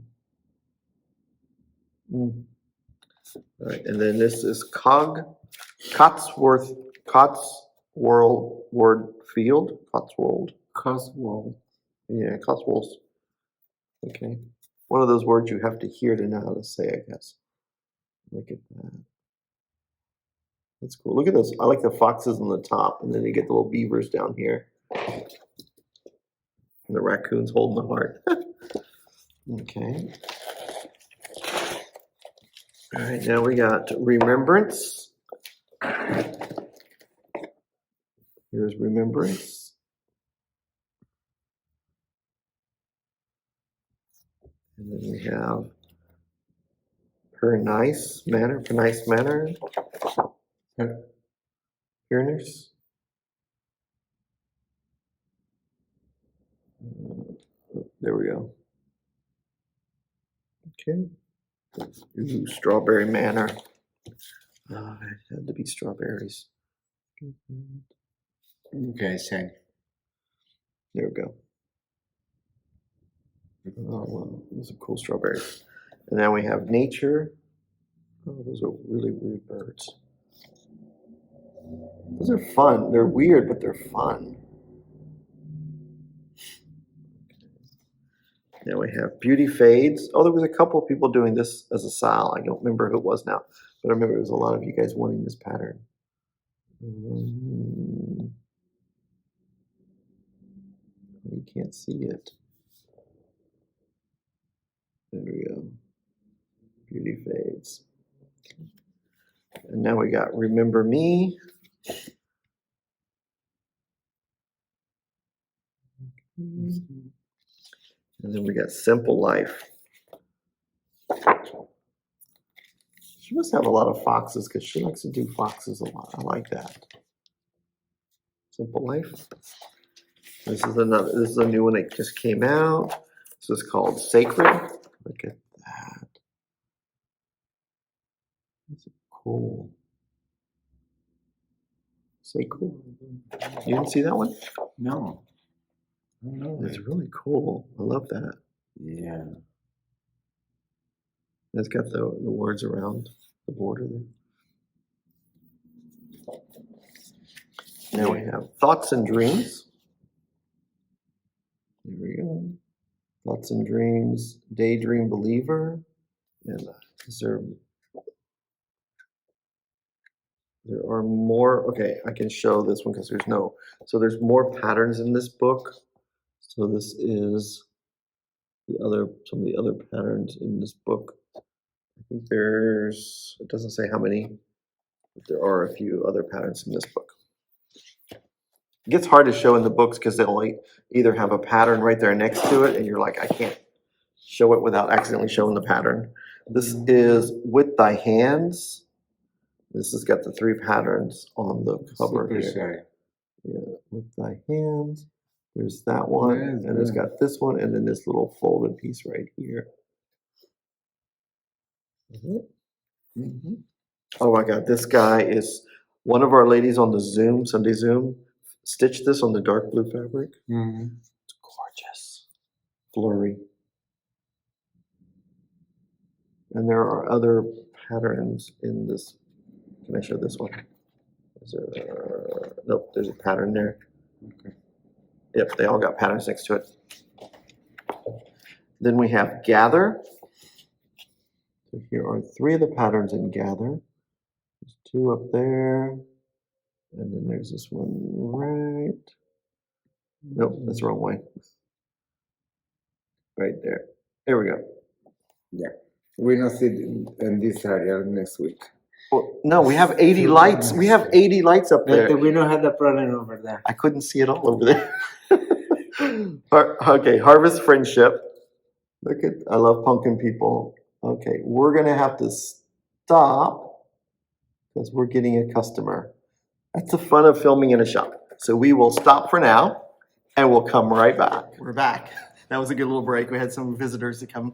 right, and then this is Cotswold Field. Cotswold. Yeah, Cotswolds. Okay. One of those words you have to hear to know how to say, I guess. Look at that. That's cool. Look at those. I like the foxes on the top, and then you get the little beavers down here. And the raccoon's holding the heart. Okay. All right, now we got Remembrance. Here's Remembrance. And then we have her nice manner. Hearners. There we go. Okay. Ooh, strawberry manor. Oh, it had to be strawberries. Okay, same. There we go. Oh, wow. Those are cool strawberries. And now we have nature. Oh, those are really weird birds. Those are fun. They're weird, but they're fun. Now we have beauty fades. Oh, there was a couple of people doing this as a style. I don't remember who it was now, but I remember there was a lot of you guys wanting this pattern. You can't see it. There we go. Beauty fades. And now we got Remember Me. And then we got Simple Life. She must have a lot of foxes because she likes to do foxes a lot. I like that. Simple Life. This is a new one that just came out. This is called Sacred. Look at that. That's cool. Sacred. You didn't see that one? No. No. It's really cool. I love that. Yeah. It's got the words around the border there. Now we have Thoughts and Dreams. There we go. Thoughts and Dreams, Daydream Believer. And there are more. Okay, I can show this one because there's more patterns in this book. So this is some of the other patterns in this book. I think it doesn't say how many, but there are a few other patterns in this book. It gets hard to show in the books because they'll either have a pattern right there next to it and you're like, I can't show it without accidentally showing the pattern. This is With Thy Hands. This has got the 3 patterns on the cover here. Yeah, With Thy Hands. There's that one, and it's got this one, and then this little folded piece right here. Mm-hmm. Oh my God, this guy is one of our ladies on the Sunday Zoom, stitched this on the dark blue fabric. Mm-hmm. It's gorgeous. Flurry. And there are other patterns in this. Can I show this one? Nope, there's a pattern there. Okay. Yep, they all got patterns next to it. Then we have Gather. So here are 3 of the patterns in Gather. There's 2 up there. And then there's this one right. Nope, that's the wrong way. Right there. There we go. Yeah. We're not sitting in this area next week. Well, no, we have 80 lights. We have 80 lights up there. We don't have the problem over there. I couldn't see it all over there. Okay, Harvest Friendship. Look at, I love pumpkin people. Okay, we're gonna have to stop because we're getting a customer. That's the fun of filming in a shop. So we will stop for now and we'll come right back. We're back. That was a good little break. We had some visitors to come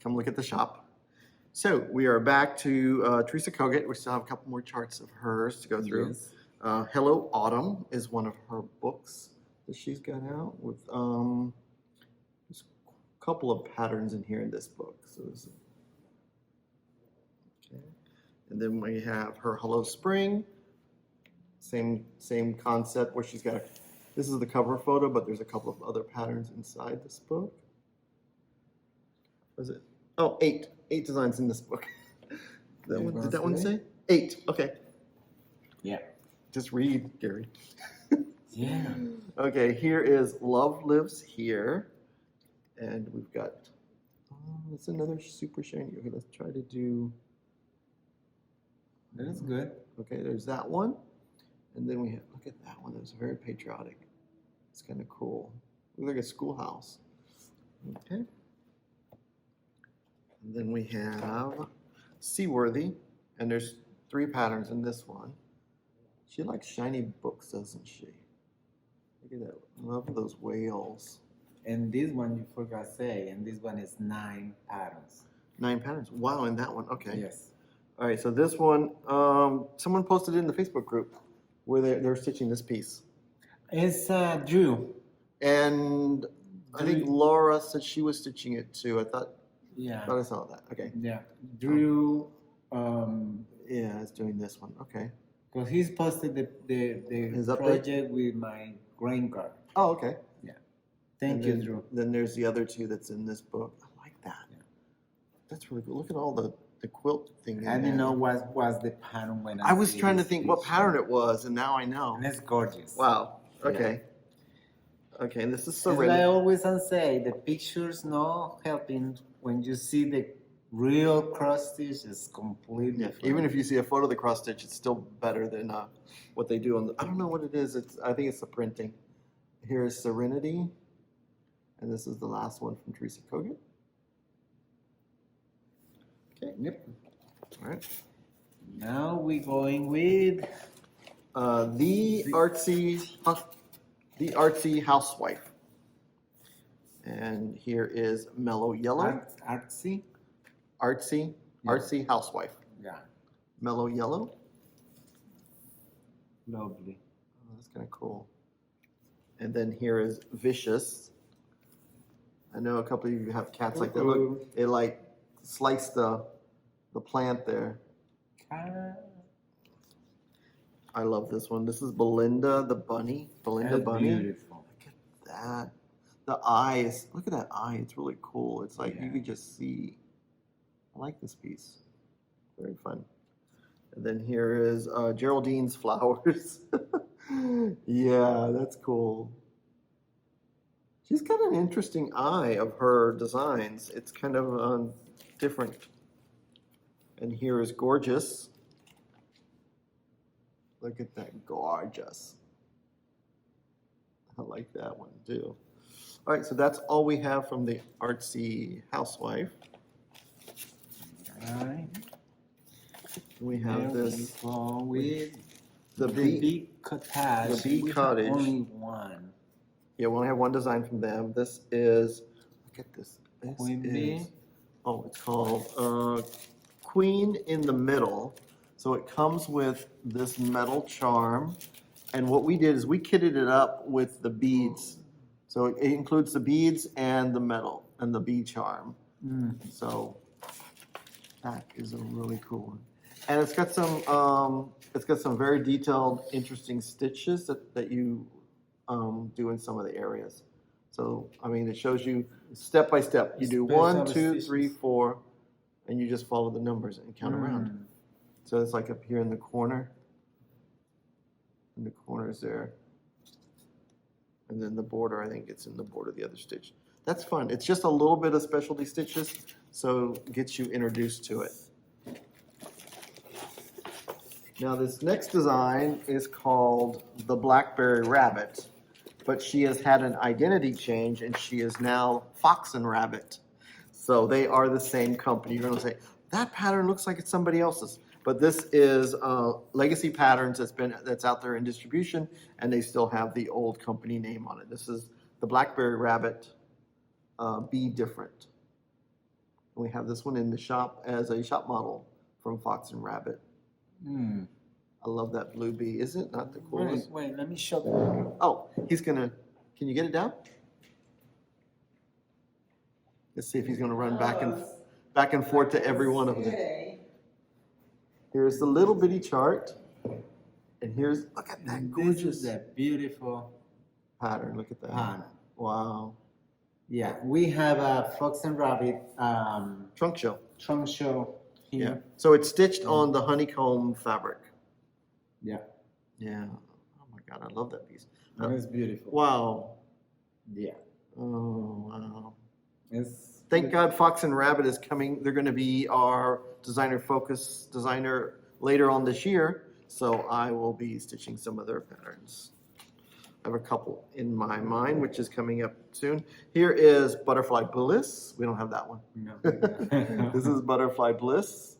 look at the shop. So we are back to Teresa Kogut. We still have a couple more charts of hers to go through. Yes. Hello Autumn is one of her books that she's got out with there's a couple of patterns in here in this book. So okay. And then we have her Hello Spring. Same concept where she's got this is the cover photo, but there's a couple of other patterns inside this book. What is it? Oh, 8 designs in this book. Did that one say? 8, okay. Yeah. Just read, Gary. Yeah. Okay, here is Love Lives Here. And we've got, it's another super shiny. Okay, let's try to do. That's good. Okay, there's that one. And then we have, look at that one. That's very patriotic. It's kind of cool. Looks like a schoolhouse. Okay. And then we have seaworthy, and there's 3 patterns in this one. She likes shiny books, doesn't she? Look at that. Love those whales. And this one you forgot to say, and this one is 9 patterns. 9 patterns. Wow, in that one. Okay. Yes. All right, so this one, someone posted it in the Facebook group where they're stitching this piece. It's Drew. And I think Laura said she was stitching it too. I thought I saw that. Okay. Yeah. Drew. Yeah, it's doing this one. Okay. Because he's posted His the update? project with my grain card. Oh, okay. Yeah. Thank you, Drew. Then there's the other 2 that's in this book. I like that. Yeah. That's really cool. Look at all the quilt thing. I didn't know what was the pattern when I was trying to think what pattern it was, and now I know. And it's gorgeous. Wow. Okay. Yeah. Okay, and this is As I always say, the pictures not helping when you see the real cross stitch is completely different. Even if you see a photo of the cross stitch, it's still better than what they do on the. I don't know what it is. I think it's the printing. Here's Serenity, and this is the last one from Teresa Kogan. Okay. Yep. All right. Now we're going with the artsy housewife, and here is Mellow Yellow. Artsy. Artsy housewife. Yeah. Mellow Yellow. Lovely. Oh, that's kind of cool. And then here is Vicious. I know a couple of you have cats like that. Look, it like sliced the plant there. I love this one. This is Belinda the bunny. Belinda bunny. Beautiful. Look at that. The eyes. Look at that eye. It's really cool. It's like you can just see. I like this piece. Very fun. And then here is Geraldine's flowers. Yeah, that's cool. She's got an interesting eye of her designs. It's kind of different. And here is Gorgeous. Look at that, gorgeous. I like that one too. All right, so that's all we have from the artsy housewife. All right. We have this with the bee cottage. The bee cottage. Only one. Yeah, we only have one design from them. This is, look at this. Queen bee. Oh, it's called Queen in the Middle. So it comes with this metal charm. And what we did is we kitted it up with the beads. So it includes the beads and the metal and the bee charm. So that is a really cool one. And it's got some very detailed, interesting stitches that you do in some of the areas. So, I mean, it shows you step by step. You do 1, 2, 3, 4, and you just follow the numbers and count around. So it's like up here in the corner. And the corner is there. And then the border, I think it's in the border of the other stitch. That's fun. It's just a little bit of specialty stitches, so it gets you introduced to it. Now this next design is called the Blackberry Rabbit, but she has had an identity change and she is now Fox and Rabbit. So they are the same company. You're gonna say, that pattern looks like it's somebody else's. But this is Legacy Patterns that's out there in distribution, and they still have the old company name on it. This is the Blackberry Rabbit Be Different. And we have this one in the shop as a shop model from Fox and Rabbit. I love that blue bee. Is it not the coolest? Wait, let me show them. Oh, can you get it down? Let's see if he's gonna run back and forth to every one of them. Here's the little bitty chart. And look at that gorgeous. This is a beautiful pattern. Look at that. pattern. Wow. Yeah, we have a Fox and Rabbit Trunk show. Here. Yeah. So it's stitched on the honeycomb fabric. Yeah. Yeah. Oh my God, I love that piece. It's beautiful. Wow. Yeah. Oh, wow. Thank God Fox and Rabbit is coming. They're going to be our focus designer later on this year. So I will be stitching some of their patterns. I have a couple in my mind, which is coming up soon. Here is Butterfly Bliss. We don't have that one. No. This is Butterfly Bliss.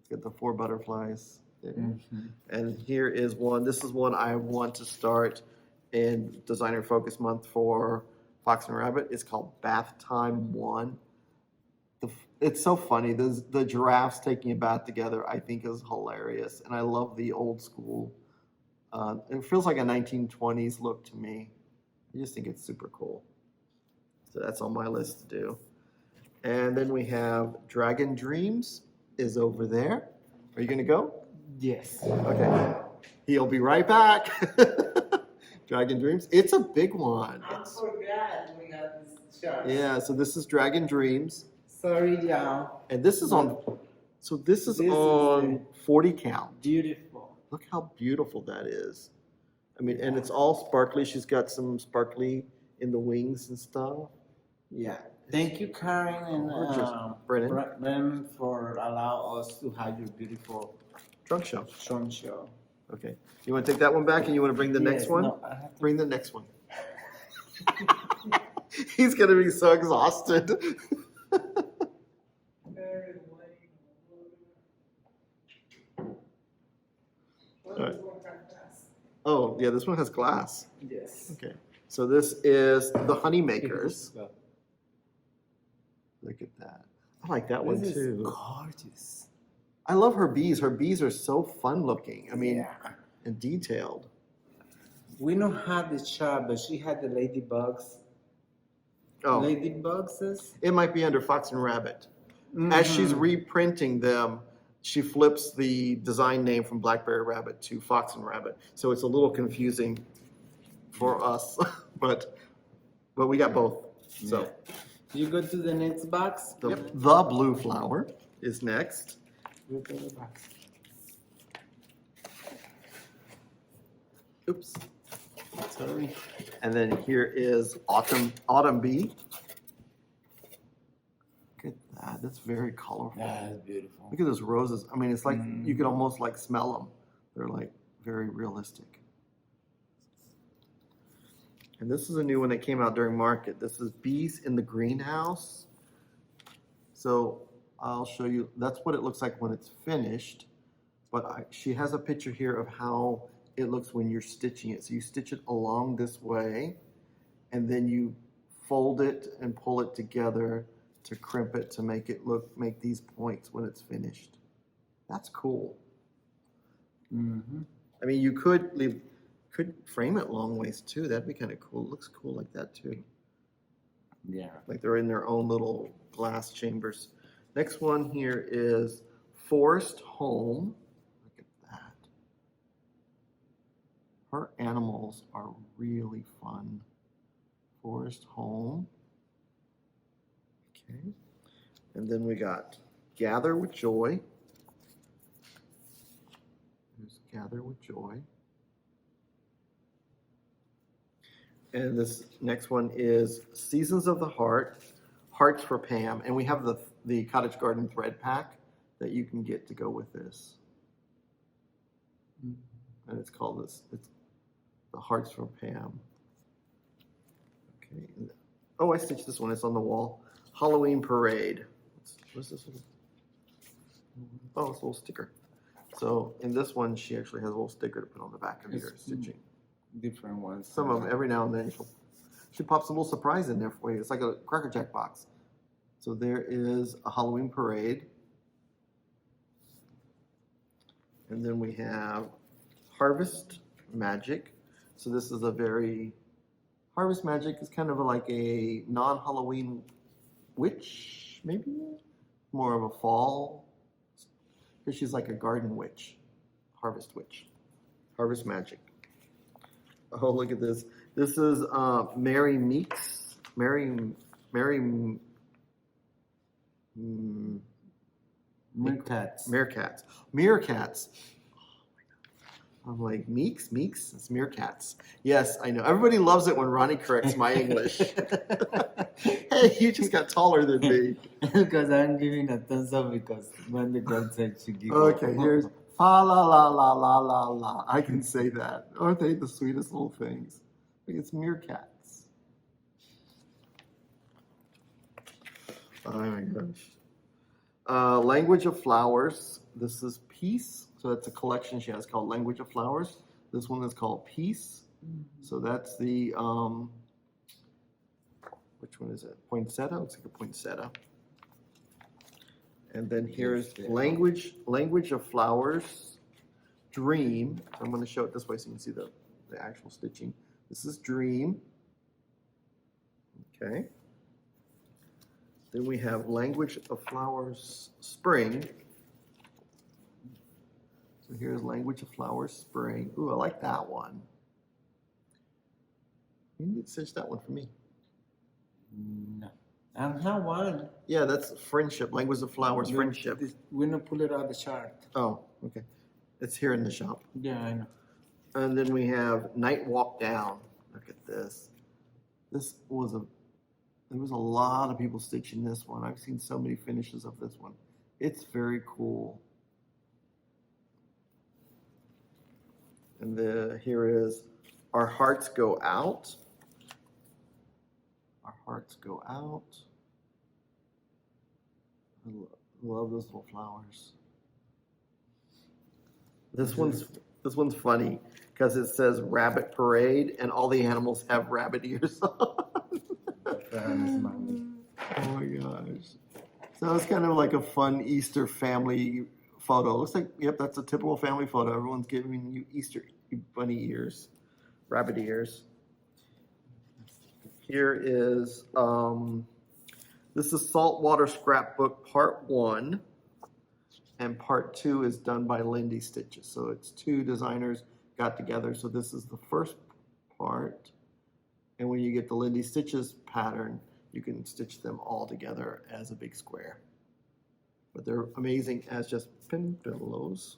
Get the 4 butterflies there. Mm-hmm. And here is one. This is one I want to start in Designer Focus Month for Fox and Rabbit. It's called Bath Time 1. It's so funny. The giraffes taking a bath together, I think, is hilarious. And I love the old school. It feels like a 1920s look to me. I just think it's super cool. So that's on my list to do. And then we have Dragon Dreams is over there. Are you going to go? Yes. Okay. He'll be right back. Dragon Dreams. It's a big one. I forgot we got this chart. Yeah, so this is Dragon Dreams. Sorry, y'all. And this is on, so this is on 40 count. Beautiful. Look how beautiful that is. I mean, and it's all sparkly. She's got some sparkly in the wings and stuff. Yeah. Thank you, Karen and Brennan, for allowing us to have your beautiful trunk show. Okay. You want to take that one back and you want to bring the next one? No, I have to... Bring the next one. He's going to be so exhausted. Right. Oh, yeah, this one has glass. Yes. Okay. So this is the Honey Makers. Look at that. I like that one too. Gorgeous. I love her bees. Her bees are so fun looking. I mean, and detailed. We don't have the chart, but she had the ladybugs. Oh. Ladybugs? It might be under Fox and Rabbit. Mm-hmm. As she's reprinting them, she flips the design name from Blackberry Rabbit to Fox and Rabbit. So it's a little confusing for us, but we got both. So. Yeah. You go to the next box? The blue flower is next. We'll go to the box. Oops. Sorry. And then here is Autumn Bee. Look at that. That's very colorful. That's beautiful. Look at those roses. I mean, it's like you can almost like smell them. They're like very realistic. And this is a new one that came out during market. This is Bees in the Greenhouse. So I'll show you. That's what it looks like when it's finished. But she has a picture here of how it looks when you're stitching it. So you stitch it along this way, and then you fold it and pull it together to crimp it to make it make these points when it's finished. That's cool. Mm-hmm. I mean, you could frame it long ways too. That'd be kind of cool. It looks cool like that too. Yeah. Like they're in their own little glass chambers. Next one here is Forest Home. Look at that. Her animals are really fun. Forest Home. Okay. And then we got Gather with Joy. There's Gather with Joy. And this next one is Seasons of the Heart, Hearts for Pam. And we have the Cottage Garden thread pack that you can get to go with this. And it's called it's the Hearts for Pam. Okay. Oh, I stitched this one. It's on the wall. Halloween Parade. What's this one? Oh, it's a little sticker. So in this one, she actually has a little sticker to put on the back of your stitching. Different ones. Some of them, every now and then, she pops a little surprise in there for you. It's like a Cracker Jack box. So there is a Halloween Parade. And then we have Harvest Magic. So this is Harvest Magic is kind of like a non-Halloween witch, maybe? More of a fall. Here she's like a garden witch. Harvest witch. Harvest Magic. Oh, look at this. This is Mary Meeks. Meerkats. Meerkats. Meerkats. Oh I'm like, Meeks? It's meerkats. Yes, I know. Everybody loves it when Ronnie corrects my English. Hey, you just got taller than me. Because I'm giving a thumbs up because when the girl said she giggled. Okay, here's fa la la la la la la. I can say that. Aren't they the sweetest little things? It's meerkats. Oh my gosh. Language of Flowers. This is Peace. So that's a collection she has called Language of Flowers. This one is called Peace. So that's the, which one is it? Poinsettia? Looks like a poinsettia. And then here's Language of Flowers, Dream. So I'm going to show it this way so you can see the actual stitching. This is Dream. Okay. Then we have Language of Flowers, Spring. So here's Language of Flowers, Spring. Ooh, I like that one. You need to stitch that one for me. No. I don't have one. Yeah, that's Friendship. Language of Flowers, Friendship. We're not pull it out of the chart. Oh, okay. It's here in the shop. Yeah, I know. And then we have Night Walk Down. Look at this. There was a lot of people stitching this one. I've seen so many finishes of this one. It's very cool. And here is Our Hearts Go Out. Our Hearts Go Out. I love those little flowers. This one's funny because it says Rabbit Parade and all the animals have rabbit ears on. Oh my gosh. So it's kind of like a fun Easter family photo. Looks like, yep, that's a typical family photo. Everyone's giving you Easter bunny ears, rabbit ears. Here is, this is Saltwater Scrapbook Part 1, and Part 2 is done by Lindy Stitches. So it's two designers got together. So this is the first part. And when you get the Lindy Stitches pattern, you can stitch them all together as a big square. But they're amazing as just pin pillows.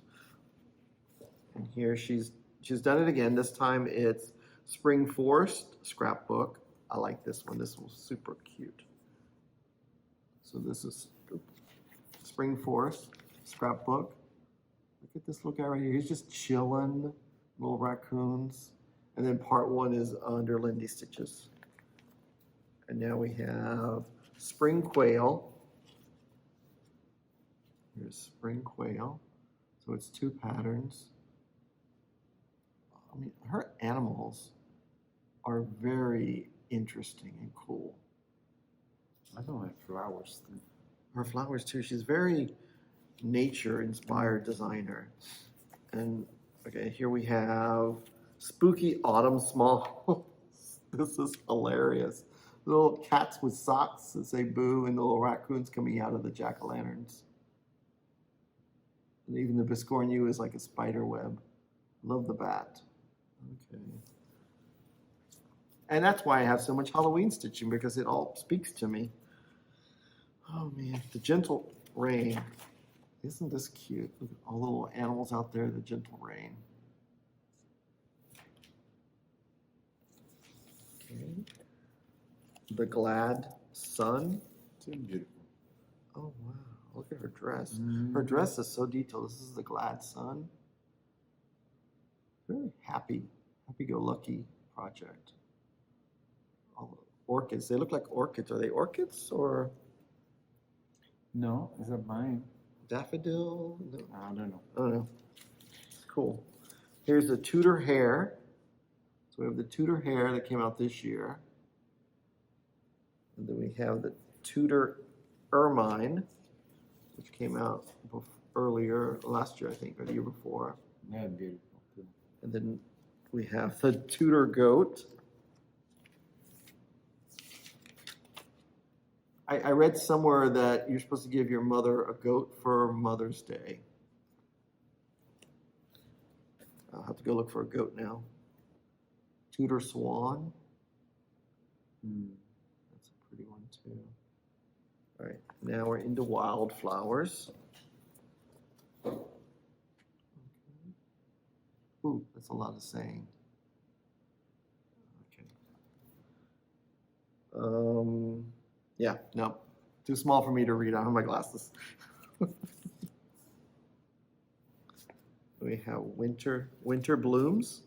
And here she's done it again. This time it's Spring Forest Scrapbook. I like this one. This one's super cute. So this is Spring Forest Scrapbook. Look at this little guy right here. He's just chilling, little raccoons. And then Part 1 is under Lindy Stitches. And now we have Spring Quail. Here's Spring Quail. So it's two patterns. I mean, her animals are very interesting and cool. I don't like flowers. Her flowers too. She's very nature-inspired designer. And okay, here we have Spooky Autumn Small. This is hilarious. Little cats with socks that say boo and the little raccoons coming out of the jack-o'-lanterns. And even the biscornu is like a spider web. Love the bat. Okay. And that's why I have so much Halloween stitching, because it all speaks to me. Oh man, the gentle rain. Isn't this cute? Look at all the little animals out there, the gentle rain. Okay. The Glad Sun. Too beautiful. Oh wow, look at her dress. Her dress is so detailed. This is the Glad Sun. Very happy-go-lucky project. All the orchids, they look like orchids. Are they orchids or? No, is that mine? Daffodil? No. I don't know. I don't know. It's cool. Here's the Tudor Hare. So we have the Tudor Hare that came out this year. And then we have the Tudor Ermine, which came out earlier, last year I think, or the year before. Yeah, beautiful. And then we have the Tudor Goat. I read somewhere that you're supposed to give your mother a goat for Mother's Day. I'll have to go look for a goat now. Tudor Swan. That's a pretty one too. All right, now we're into wildflowers. Ooh, that's a lot of saying. Okay. Yeah, no, too small for me to read. I don't have my glasses. We have Winter Blooms.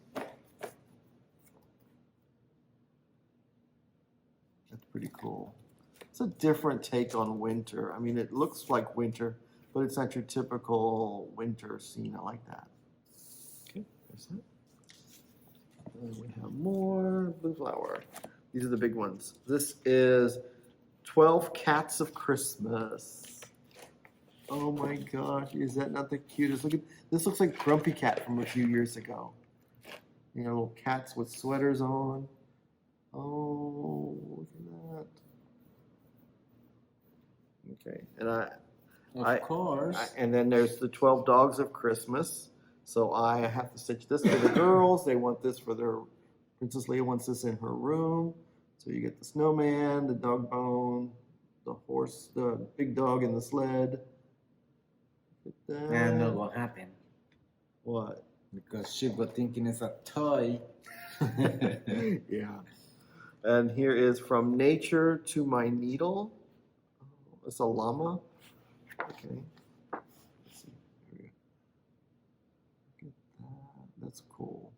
That's pretty cool. It's a different take on winter. I mean, it looks like winter, but it's not your typical winter scene. I like that. Okay, there's that. And we have more blue flower. These are the big ones. This is 12 Cats of Christmas. Oh my gosh, is that not the cutest? Look at this. Looks like Grumpy Cat from a few years ago. You know, little cats with sweaters on. Oh, look at that. Okay, and Of course. and then there's the 12 Dogs of Christmas. So I have to stitch this for the girls. They want this for their, Princess Leia wants this in her room. So you get the snowman, the dog bone, the horse, the big dog in the sled. Look at that. And not what happened. What? Because she was thinking it's a toy. Yeah. And here is From Nature to My Needle. Oh, it's a llama. Okay. Let's see. Here we go. Look at that. That's cool.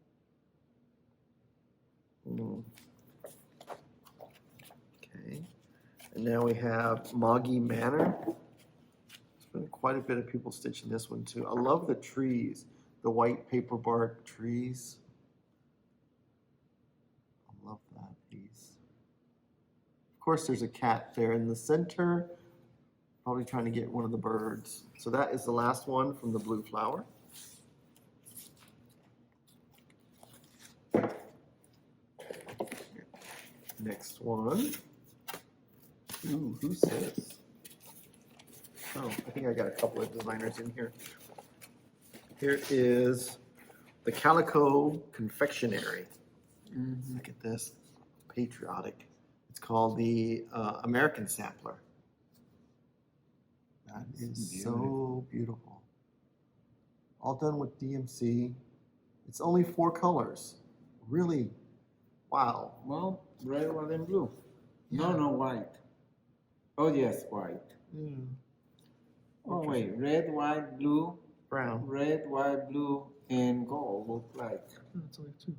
Okay. And now we have Moggy Manor. There's been quite a bit of people stitching this one too. I love the trees, the white paper bark trees. I love that piece. Of course, there's a cat there in the center, probably trying to get one of the birds. So that is the last one from the blue flower. Next one. Ooh, who's this? Oh, I think I got a couple of designers in here. Here is the Calico Confectionery. Look at this, patriotic. It's called the American Sampler. That is so beautiful. All done with DMC. It's only 4 colors. Really, wow. Well, red, white, and blue. Yeah. No, white. Oh, yes, white. Oh, wait, red, white, blue. Brown. Red, white, blue, and gold look like. No, it's only 2.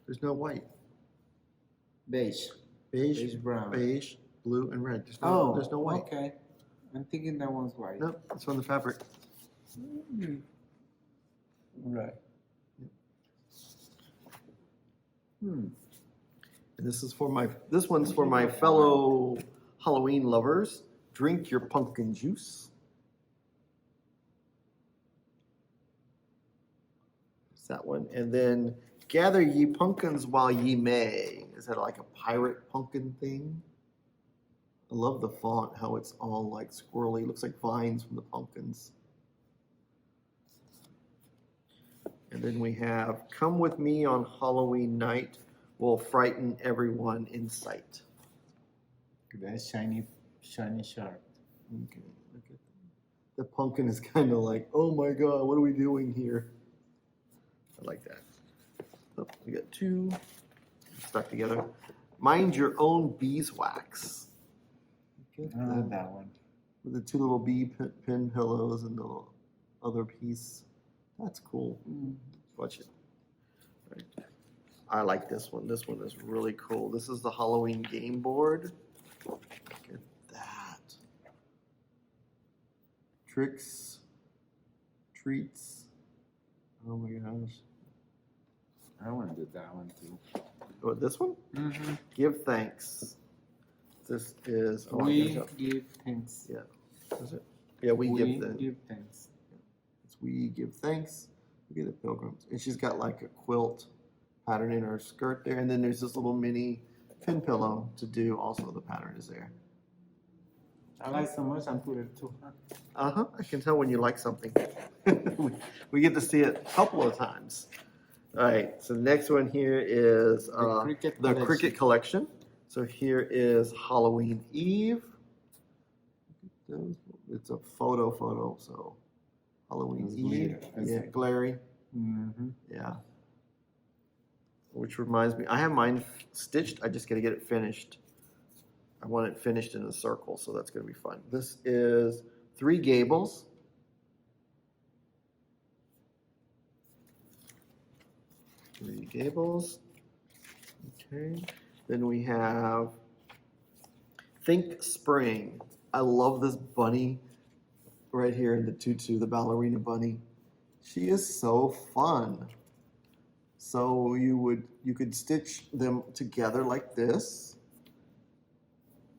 There's no white. Beige. Beige, brown. beige, blue, and red. There's no white. Okay. I'm thinking that one's white. No, it's on the fabric. Right. And this one's for my fellow Halloween lovers. Drink your pumpkin juice. It's that one. And then gather ye pumpkins while ye may. Is that like a pirate pumpkin thing? I love the font, how it's all like squirrely. Looks like vines from the pumpkins. And then we have come with me on Halloween night. Will frighten everyone in sight. That shiny sharp. Okay, look at that. The pumpkin is kind of like, oh my god, what are we doing here? I like that. Oh, we got 2 stuck together. Mind your own beeswax. Okay, I love that one. with the 2 little bee pin pillows and the other piece. That's cool. Watch it. Right. I like this one. This one is really cool. This is the Halloween game board. Look at that. Tricks, treats. Oh my gosh. I want to do that one too. Oh, this one? Give thanks. This is. Oh, We give thanks. Yeah. Is it? Yeah, we give thanks. It's we give thanks. Look at the pilgrims. And she's got like a quilt pattern in her skirt there. And then there's this little mini pin pillow to do. Also, the pattern is there. I like so much, I'm putting it too. I can tell when you like something. we get to see it a couple of times. All right, so the next one here is the Cricket Collection. So here is Halloween Eve. It's a photo, so Halloween Eve. Yeah, glary. Yeah. Which reminds me, I have mine stitched. I just got to get it finished. I want it finished in a circle, so that's going to be fun. This is 3 gables. Three gables. Okay. Then we have Think Spring. I love this bunny right here in the tutu, the ballerina bunny. She is so fun. So you could stitch them together like this,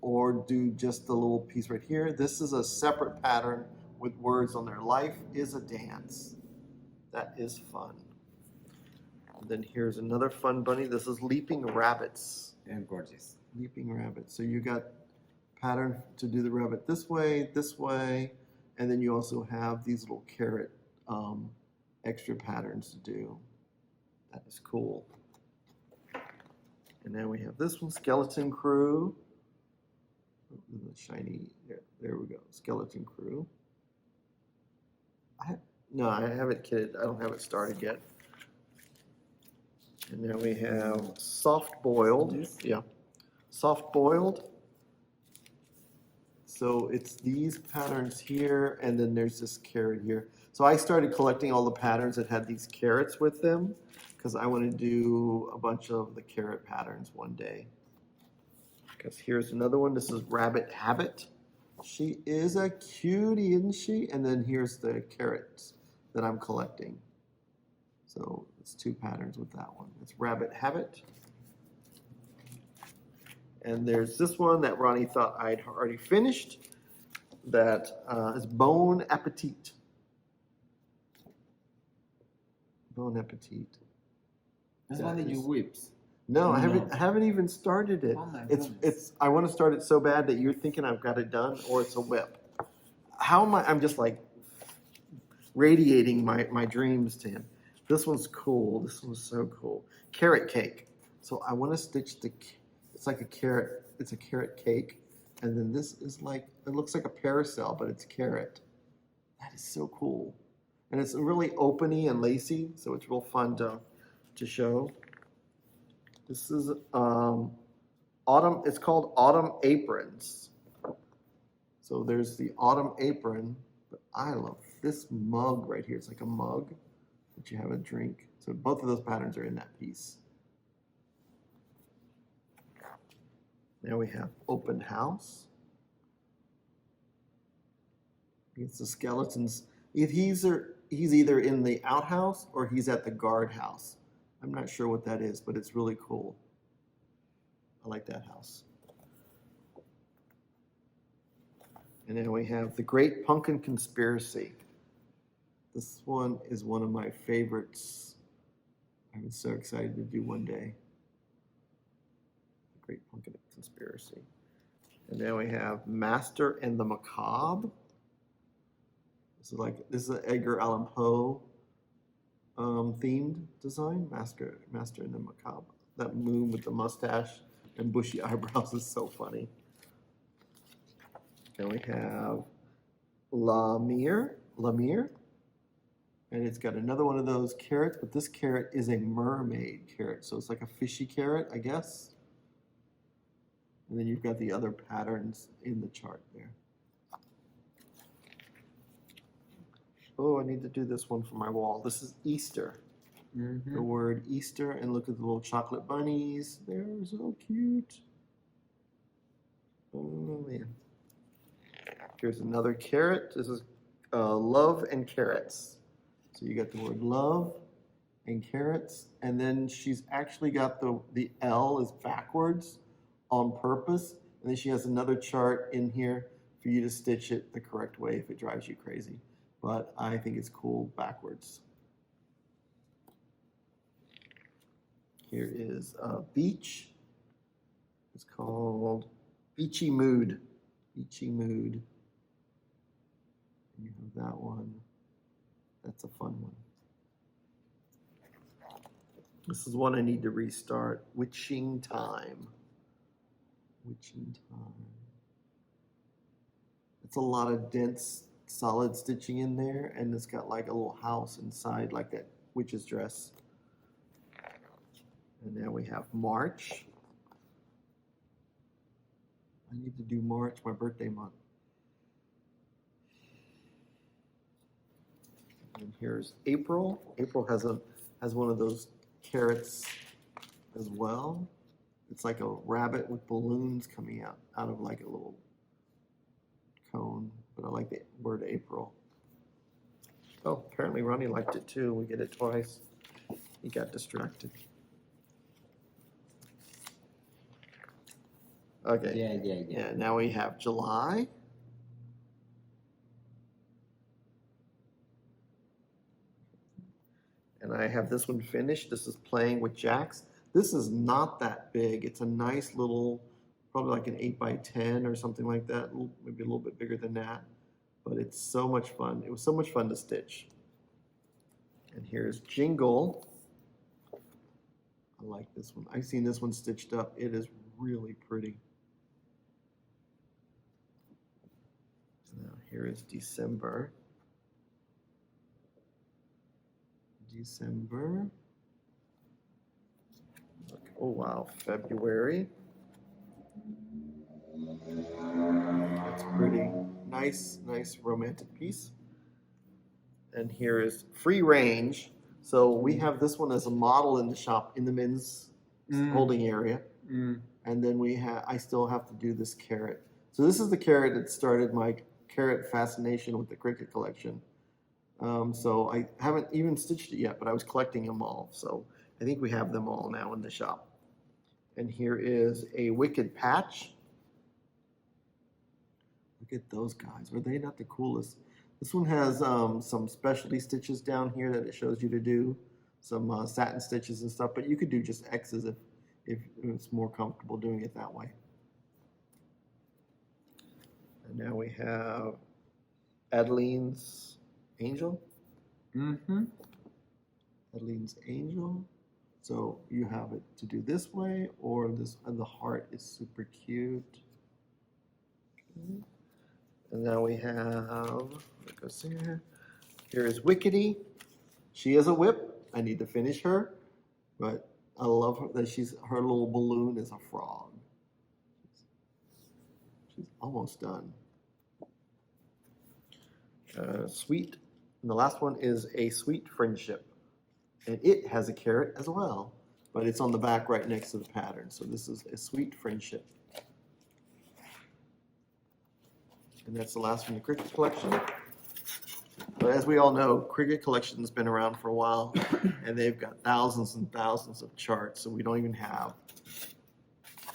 or do just the little piece right here. This is a separate pattern with words on there. Life is a dance. That is fun. And then here's another fun bunny. This is Leaping Rabbits. And gorgeous. Leaping Rabbits. So you got pattern to do the rabbit this way, and then you also have these little carrot extra patterns to do. That is cool. And now we have this one, Skeleton Crew. The shiny, there we go, Skeleton Crew. No, I haven't kitted. I don't have it started yet. And now we have Soft Boiled. Yeah, Soft Boiled. So it's these patterns here, and then there's this carrot here. So I started collecting all the patterns that had these carrots with them, because I want to do a bunch of the carrot patterns one day. Because here's another one. This is Rabbit Habit. She is a cutie, isn't she? And then here's the carrots that I'm collecting. So it's two patterns with that one. It's Rabbit Habit. And there's this one that Ronnie thought I'd already finished. That is Bon Appetit. Bon Appetit. That's one that you whips. No, I haven't even started it. Oh my it's goodness. I want to start it so bad that you're thinking I've got it done, or it's a WIP. How am I'm just like radiating my dreams to him. This one's cool. This one's so cool. Carrot cake. So I want to stitch it's like a carrot. It's a carrot cake, and then this is like, it looks like a parasol, but it's carrot. That is so cool, and it's really openy and lacy, so it's real fun to show. This is autumn. It's called Autumn Aprons. So there's the autumn apron, but I love this mug right here. It's like a mug that you have a drink. So both of those patterns are in that piece. Now we have Open House. It's the skeletons. He's either in the outhouse or he's at the guardhouse. I'm not sure what that is, but it's really cool. I like that house. And then we have The Great Pumpkin Conspiracy. This one is one of my favorites. I'm so excited to do one day. The Great Pumpkin Conspiracy. And then we have Master and the Macabre. This is an Edgar Allan Poe themed design. Master and the Macabre. That moon with the mustache and bushy eyebrows is so funny. Then we have Lemire, and it's got another one of those carrots, but this carrot is a mermaid carrot, so it's like a fishy carrot, I guess. And then you've got the other patterns in the chart there. Oh, I need to do this one for my wall. This is Easter. Mm-hmm. The word Easter, and look at the little chocolate bunnies. They're so cute. Oh, man. Here's another carrot. This is love and carrots. So you got the word love and carrots, and then she's actually got the L is backwards on purpose, and then she has another chart in here for you to stitch it the correct way if it drives you crazy. But I think it's cool backwards. Here is Beach. It's called Beachy Mood. Beachy Mood. You have that one. That's a fun one. This is one I need to restart. Witching Time. Witching Time. It's a lot of dense, solid stitching in there, and it's got like a little house inside, like that witch's dress. And now we have March. I need to do March, my birthday month. And here's April. April has one of those carrots as well. It's like a rabbit with balloons coming out of like a little cone. But I like the word April. Oh, apparently Ronny liked it too. We get it twice. He got distracted. Okay. Yeah, now we have July. And I have this one finished. This is Playing with Jacks. This is not that big. It's a nice little, probably like an 8x10 or something like that, maybe a little bit bigger than that. But it's so much fun. It was so much fun to stitch. And here's Jingle. I like this one. I've seen this one stitched up. It is really pretty. Now here is December. Oh wow, February. That's pretty. Nice romantic piece. And here is Free Range. So we have this one as a model in the shop in the men's holding area. And then I still have to do this carrot. So this is the carrot that started my carrot fascination with the Cricut collection. So I haven't even stitched it yet, but I was collecting them all. So I think we have them all now in the shop. And here is a Wicked Patch. Look at those guys. Were they not the coolest? This one has some specialty stitches down here that it shows you to do. Some satin stitches and stuff, but you could do just X's if it's more comfortable doing it that way. And now we have Adeline's Angel. Adeline's Angel. So you have it to do this way or this, and the heart is super cute. Okay. And now we have, let's go see here. Here is Wickedy. She is a WIP. I need to finish her, but I love her that her little balloon is a frog. She's almost done. Sweet. And the last one is A Sweet Friendship. And it has a carrot as well, but it's on the back right next to the pattern. So this is A Sweet Friendship. And that's the last from the Cricut collection. But as we all know, Cricut collection has been around for a while, and they've got thousands and thousands of charts, so we don't even have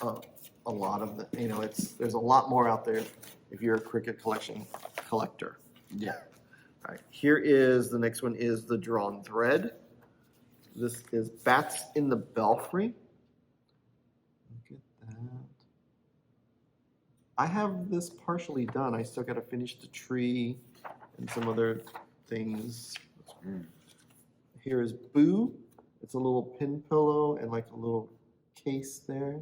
a lot of them. You know, there's a lot more out there if you're a Cricut collection collector. Yeah. All right, here is, the next one is the Drawn Thread. This is Bats in the Belfry. Look at that. I have this partially done. I still got to finish the tree and some other things. Here is Boo. It's a little pin pillow and like a little case there.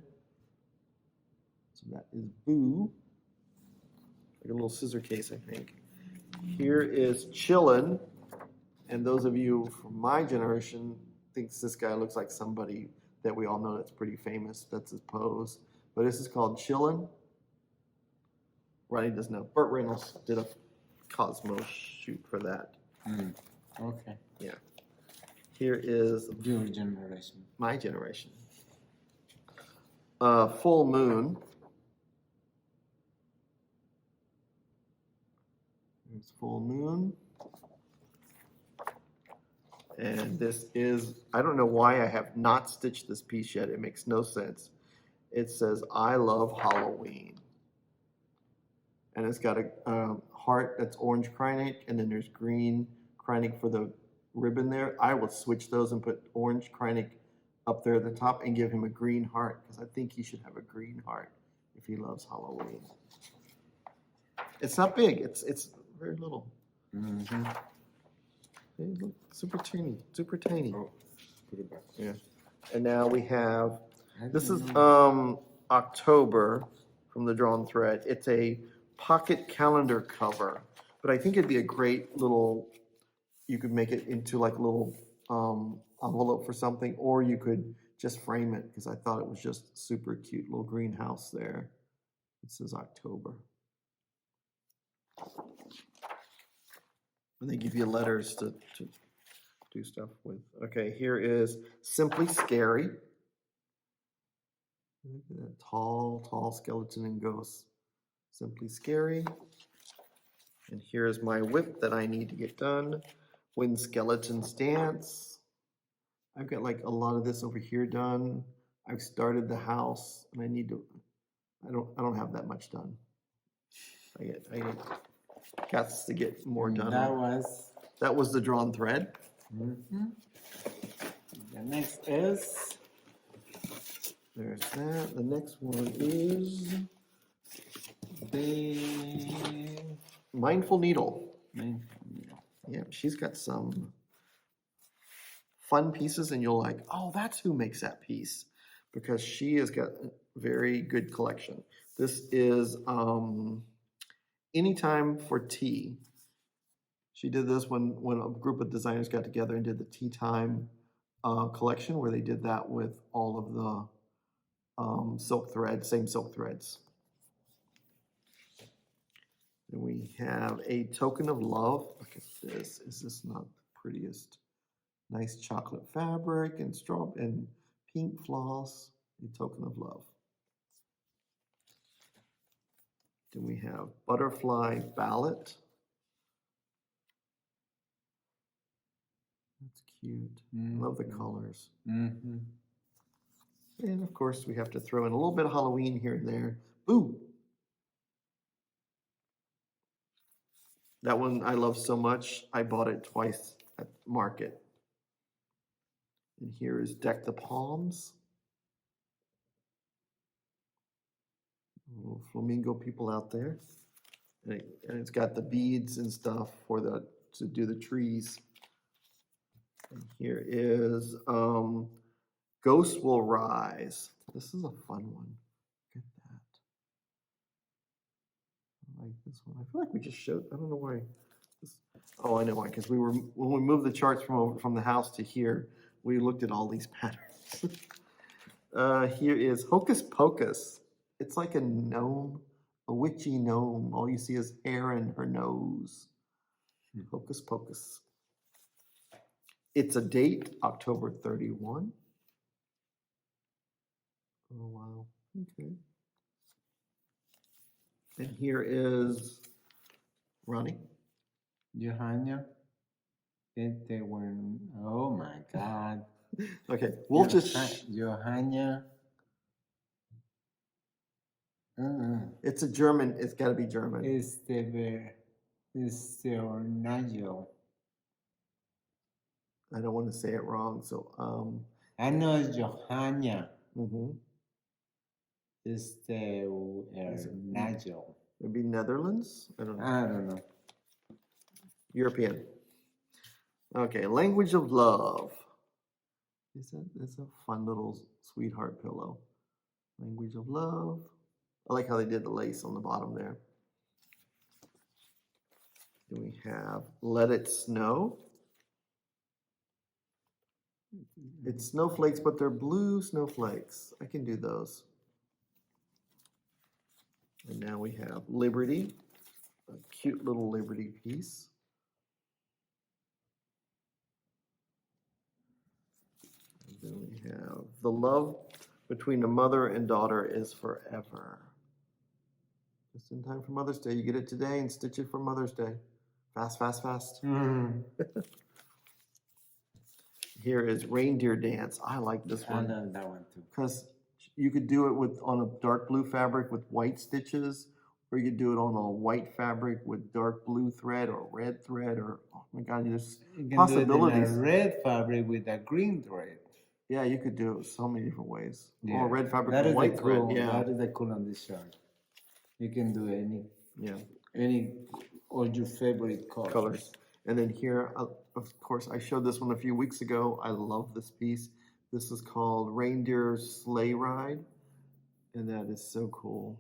So that is Boo. Like a little scissor case, I think. Here is Chillin'. And those of you from my generation thinks this guy looks like somebody that we all know that's pretty famous. That's his pose. But this is called Chillin'. Ronny doesn't know. Burt Reynolds did a Cosmo shoot for that. Okay. Yeah. Here is Your generation. My generation. Full Moon. Here's Full Moon. And this is, I don't know why I have not stitched this piece yet. It makes no sense. It says, I love Halloween. And it's got a heart that's orange Kreinik, and then there's green Kreinik for the ribbon there. I will switch those and put orange Kreinik up there at the top and give him a green heart, because I think he should have a green heart if he loves Halloween. It's not big. It's very little. They look super teeny, super tiny. Oh, put it back. Yeah. And now we have, this is October from the Drawn Thread. It's a pocket calendar cover, but I think it'd be a great little, you could make it into like a little envelope for something, or you could just frame it, because I thought it was just super cute. Little greenhouse there. It says October. And they give you letters to do stuff with. Okay, here is Simply Scary. Look at that tall skeleton and ghost. Simply scary. And here's my whip that I need to get done. When skeletons dance. I've got like a lot of this over here done. I've started the house and I need to, I don't have that much done. I got to get more done. That was the drawn thread. The next is, There's that. The next one is the Mindful Needle. Yeah, she's got some fun pieces and you'll like, oh, that's who makes that piece, because she has got a very good collection. This is Anytime for Tea. She did this when a group of designers got together and did the Tea Time collection, where they did that with all of the silk thread, same silk threads. Then we have a Token of Love. Look at this. Is this not the prettiest? Nice chocolate fabric and straw and pink floss. A Token of Love. Then we have Butterfly Ballot. That's cute. I love the colors. And of course, we have to throw in a little bit of Halloween here and there. Boo! That one I love so much, I bought it twice at market. And here is Deck the Palms. Little flamingo people out there. And it's got the beads and stuff for to do the trees. And here is Ghosts Will Rise. This is a fun one. Look at that. I like this one. I feel like we just showed, I don't know why. Oh, I know why, because when we moved the charts from the house to here, we looked at all these patterns. Here is Hocus Pocus. It's like a gnome, a witchy gnome. All you see is hair and her nose. Hocus Pocus. It's a Date, October 31. Oh, wow. Okay. And here is Ronny. Johanna. Oh my God. Okay, we'll Johanna. It's a German, it's got to be German. It's the Nigel. I don't want to say it wrong, so I know it's Johanna. Mm-hmm. It's the Nigel. Maybe Netherlands? I don't know. European. Okay, Language of Love. It's a fun little sweetheart pillow. Language of Love. I like how they did the lace on the bottom there. Then we have Let It Snow. It's snowflakes, but they're blue snowflakes. I can do those. And now we have Liberty, a cute little Liberty piece. And then we have The Love Between a Mother and Daughter is Forever. Just in time for Mother's Day. You get it today and stitch it for Mother's Day. Fast, fast, fast. Here is Reindeer Dance. I like this one. I love that one too. Because you could do it on a dark blue fabric with white stitches, or you could do it on a white fabric with dark blue thread or red thread, or oh my God, there's possibilities. Do it in a red fabric with a green thread. Yeah, you could do it so many different ways. Yeah. Or red fabric with white thread. Yeah, that is the cool on this chart. You can do any or your favorite colors. And then here, of course, I showed this one a few weeks ago. I love this piece. This is called Reindeer Sleigh Ride, and that is so cool.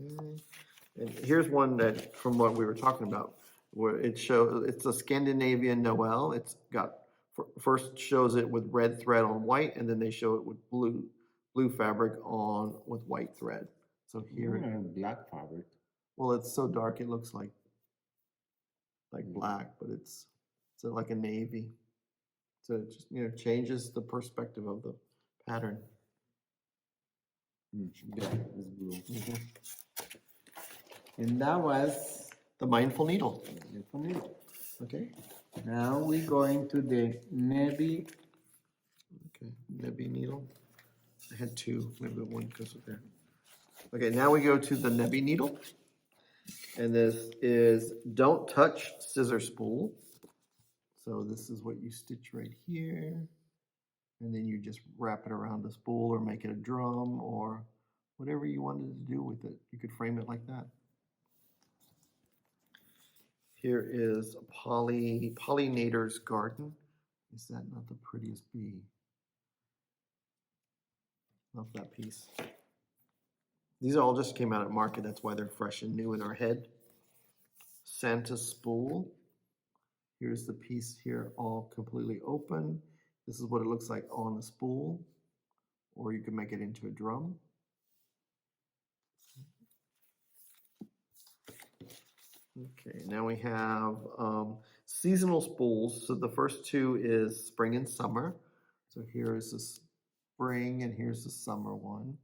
Okay, and here's one that from what we were talking about, where it's a Scandinavian Noel. It's got first shows it with red thread on white, and then they show it with blue fabric with white thread. So here, black fabric. Well, it's so dark it looks like black, but it's like a navy. So it just changes the perspective of the pattern. Yeah, it's blue. And that was the mindful needle. Mindful needle. Okay. Now we go into the navy. Okay, nebby needle. I had two, maybe one goes with there. Okay, now we go to the nebby needle. And this is don't touch scissor spool. So this is what you stitch right here. And then you just wrap it around the spool or make it a drum or whatever you wanted to do with it. You could frame it like that. Here is a pollinator's garden. Is that not the prettiest bee? Love that piece. These all just came out at market. That's why they're fresh and new in our head. Santa spool. Here's the piece here all completely open. This is what it looks like on the spool. Or you can make it into a drum. Okay, now we have seasonal spools. So the first two is spring and summer. So here is the spring and here's the summer one.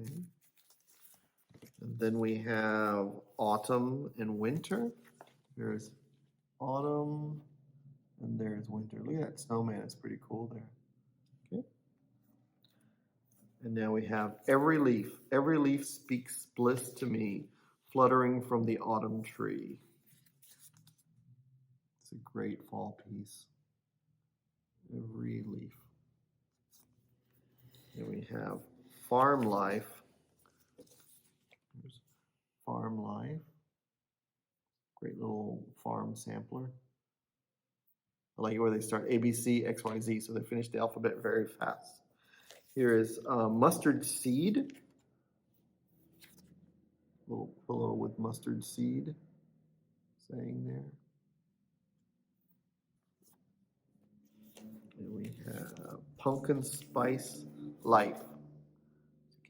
Okay. And then we have autumn and winter. There's autumn and there's winter. Look at that snowman, it's pretty cool there. Okay. And now we have every leaf speaks bliss to me, fluttering from the autumn tree. It's a great fall piece. Every leaf. Then we have farm life. There's farm life. Great little farm sampler. I like it where they start A, B, C, X, Y, Z, so they finish the alphabet very fast. Here is mustard seed. Little pillow with mustard seed saying there. And we have pumpkin spice life.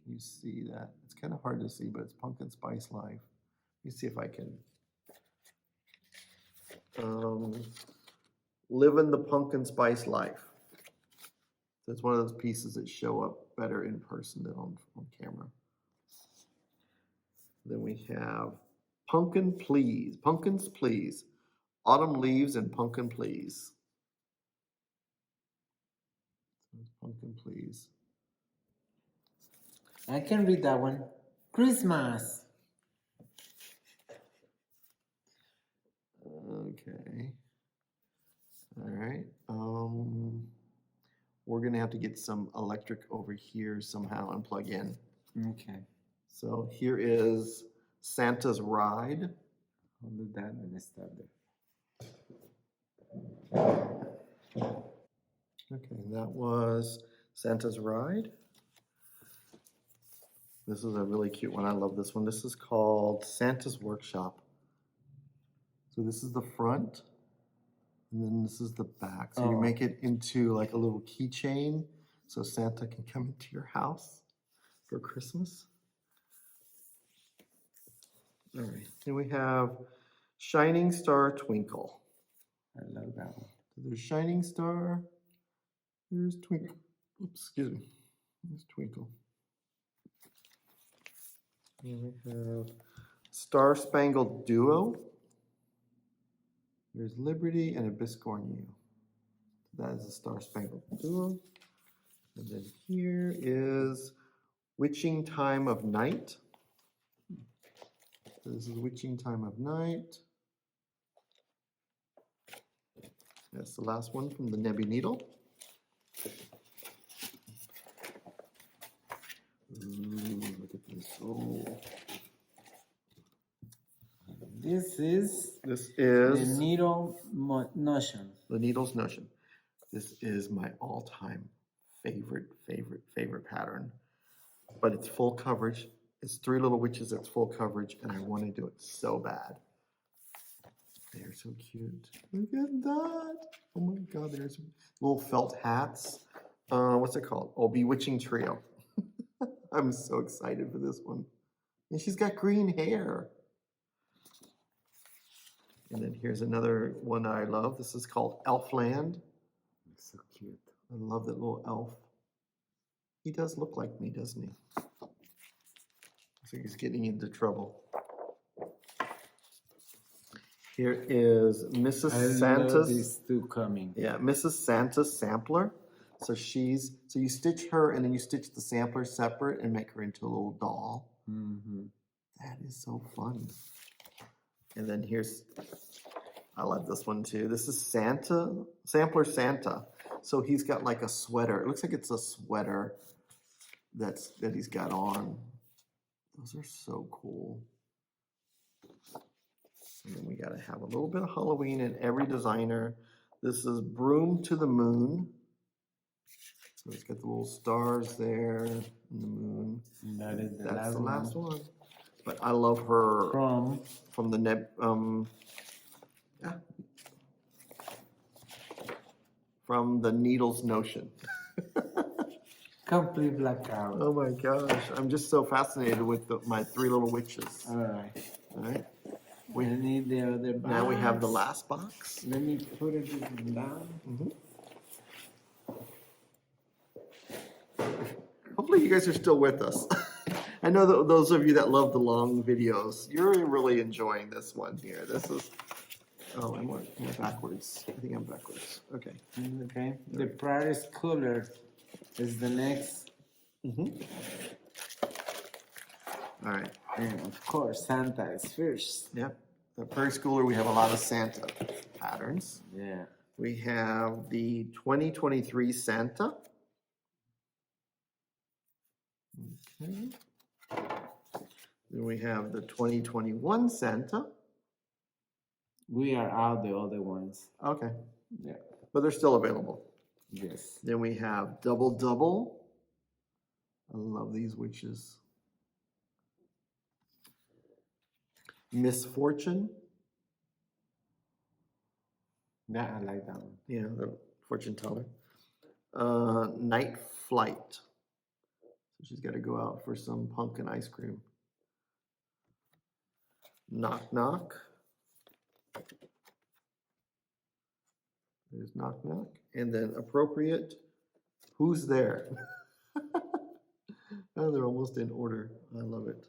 Can you see that? It's kind of hard to see, but it's pumpkin spice life. Let me see if I can. Living the pumpkin spice life. So it's one of those pieces that show up better in person than on camera. Then we have pumpkins please, autumn leaves and pumpkin please. Pumpkin please. I can read that one. Christmas. Okay. All right. We're gonna have to get some electric over here somehow and plug in. Okay. So here is Santa's Ride. I'll do that and I start there. Okay, that was Santa's Ride. This is a really cute one. I love this one. This is called Santa's Workshop. So this is the front, and then this is the back. So you make it into like a little keychain so Santa can come into your house for Christmas. All right, then we have Shining Star Twinkle. I love that one. So there's Shining Star. Here's Twinkle. Oops, excuse me. Here's Twinkle. And we have Star Spangled Duo. There's Liberty and a Biscornu. That is a Star Spangled Duo. And then here is Witching Time of Night. So this is Witching Time of Night. That's the last one from the Nebby Needle. Ooh, look at this. Oh. This is the needle notion. The needle's notion. This is my all-time favorite pattern. But it's full coverage. It's three little witches that's full coverage, and I want to do it so bad. They're so cute. Look at that. Oh my God, there's little felt hats. What's it called? Oh, Bewitching Trio. I'm so excited for this one. And she's got green hair. And then here's another one I love. This is called Elfland. It's so cute. I love that little elf. He does look like me, doesn't he? Looks like he's getting into trouble. Here is Mrs. I love Santa's. these two coming. Yeah, Mrs. Santa's sampler. So you stitch her and then you stitch the sampler separate and make her into a little doll. Mm-hmm. That is so fun. And then I love this one too. This is Sampler Santa. So he's got like a sweater. It looks like it's a sweater that he's got on. Those are so cool. And then we got to have a little bit of Halloween in every designer. This is Broom to the Moon. So it's got the little stars there and the moon. And that is That's the last one. But I love her from the from the Needles Notion. Complete blackout. Oh my gosh, I'm just so fascinated with my three little witches. All right. All right. We need the other box. Now we have the last box. Let me put it down. Mm-hmm. Hopefully you guys are still with us. I know that those of you that love the long videos, you're really enjoying this one here. This is, oh, I'm backwards. I think I'm backwards. Okay. Okay. The brightest color is the next. Mm-hmm. All right. And of course, Santa is first. Yep. The Prairie Schooler, we have a lot of Santa patterns. Yeah. We have the 2023 Santa. Okay. Then we have the 2021 Santa. We are out the other ones. Okay. Yeah. But they're still available. Yes. Then we have Double Double. I love these witches. Misfortune. Yeah, I like that one. Yeah, the fortune teller. Night Flight. So she's got to go out for some pumpkin ice cream. Knock Knock. There's Knock Knock. And then Appropriate. Who's There? Oh, they're almost in order. I love it.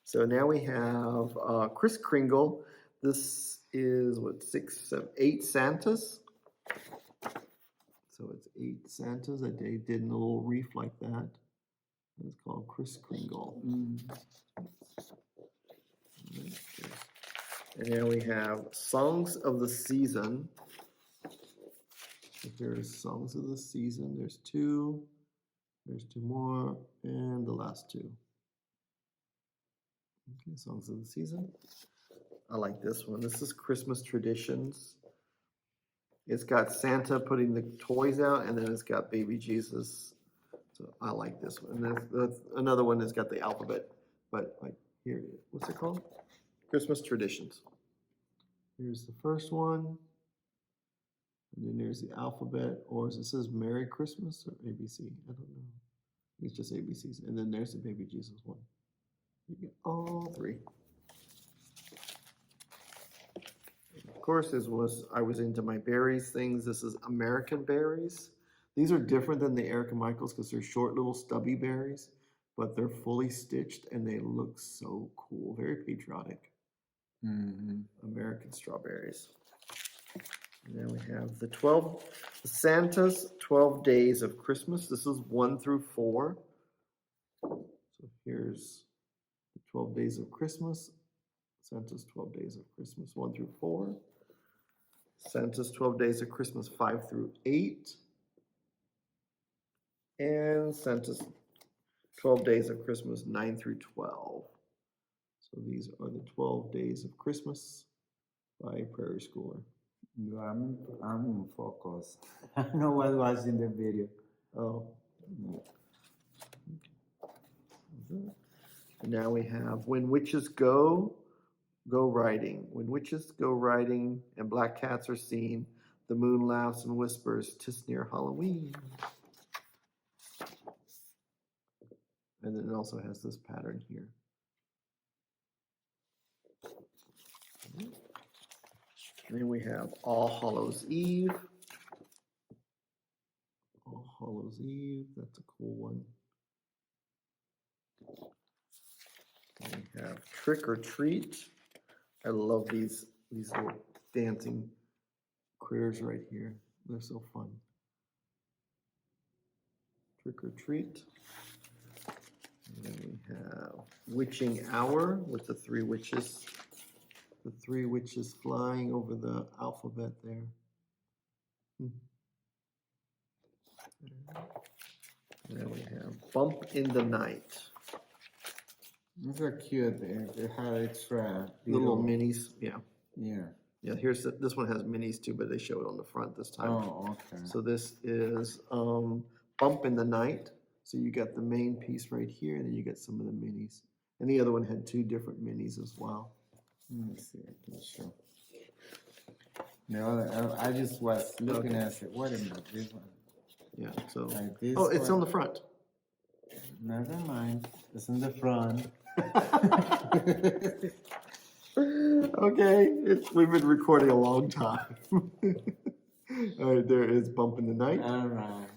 So now we have Kris Kringle. This is what, 8 Santas. So it's 8 Santas that they did in a little wreath like that. It's called Kris Kringle. And now we have Songs of the Season. There's Songs of the Season. There's 2. There's 2 more. And the last 2. Okay, Songs of the Season. I like this one. This is Christmas Traditions. It's got Santa putting the toys out, and then it's got baby Jesus. So I like this one. And that's another one that's got the alphabet. But like here, what's it called? Christmas Traditions. Here's the first one. And then there's the alphabet, or it says Merry Christmas or ABC. I don't know. It's just ABCs. And then there's the baby Jesus one. You get all 3. Of course, I was into my berries things. This is American berries. These are different than the Erica Michaels because they're short little stubby berries, but they're fully stitched and they look so cool. Very patriotic. American strawberries. And then we have the Santa's 12 Days of Christmas. This is 1 through 4. So here's the 12 Days of Christmas. Santa's 12 Days of Christmas 1 through 4. Santa's 12 Days of Christmas 5 through 8. And Santa's 12 Days of Christmas 9 through 12. So these are the 12 Days of Christmas by Prairie Schooler. I'm in focus. I know what was in the video. Oh. And now we have When Witches Go Riding. When witches go riding and black cats are seen, the moon laughs and whispers, 'tis near Halloween. And then it also has this pattern here. And then we have All Hallows Eve. All Hallows Eve, that's a cool one. We have Trick or Treat. I love these little dancing critters right here. They're so fun. Trick or Treat. And then we have Witching Hour with the 3 witches. The 3 witches flying over the alphabet there. And then we have Bump in the Night. These are cute. They have extra Little minis, yeah. Yeah. Yeah, this one has minis too, but they show it on the front this time. Oh, okay. So this is Bump in the Night. So you got the main piece right here, and then you got some of the minis. And the other one had 2 different minis as well. Let me see. I can show. No, I just was looking at it. What about this one? Yeah. So. Like this it's on the front. Never mind. It's in the front. Okay, we've been recording a long time. All right, there is Bump in the Night. All right.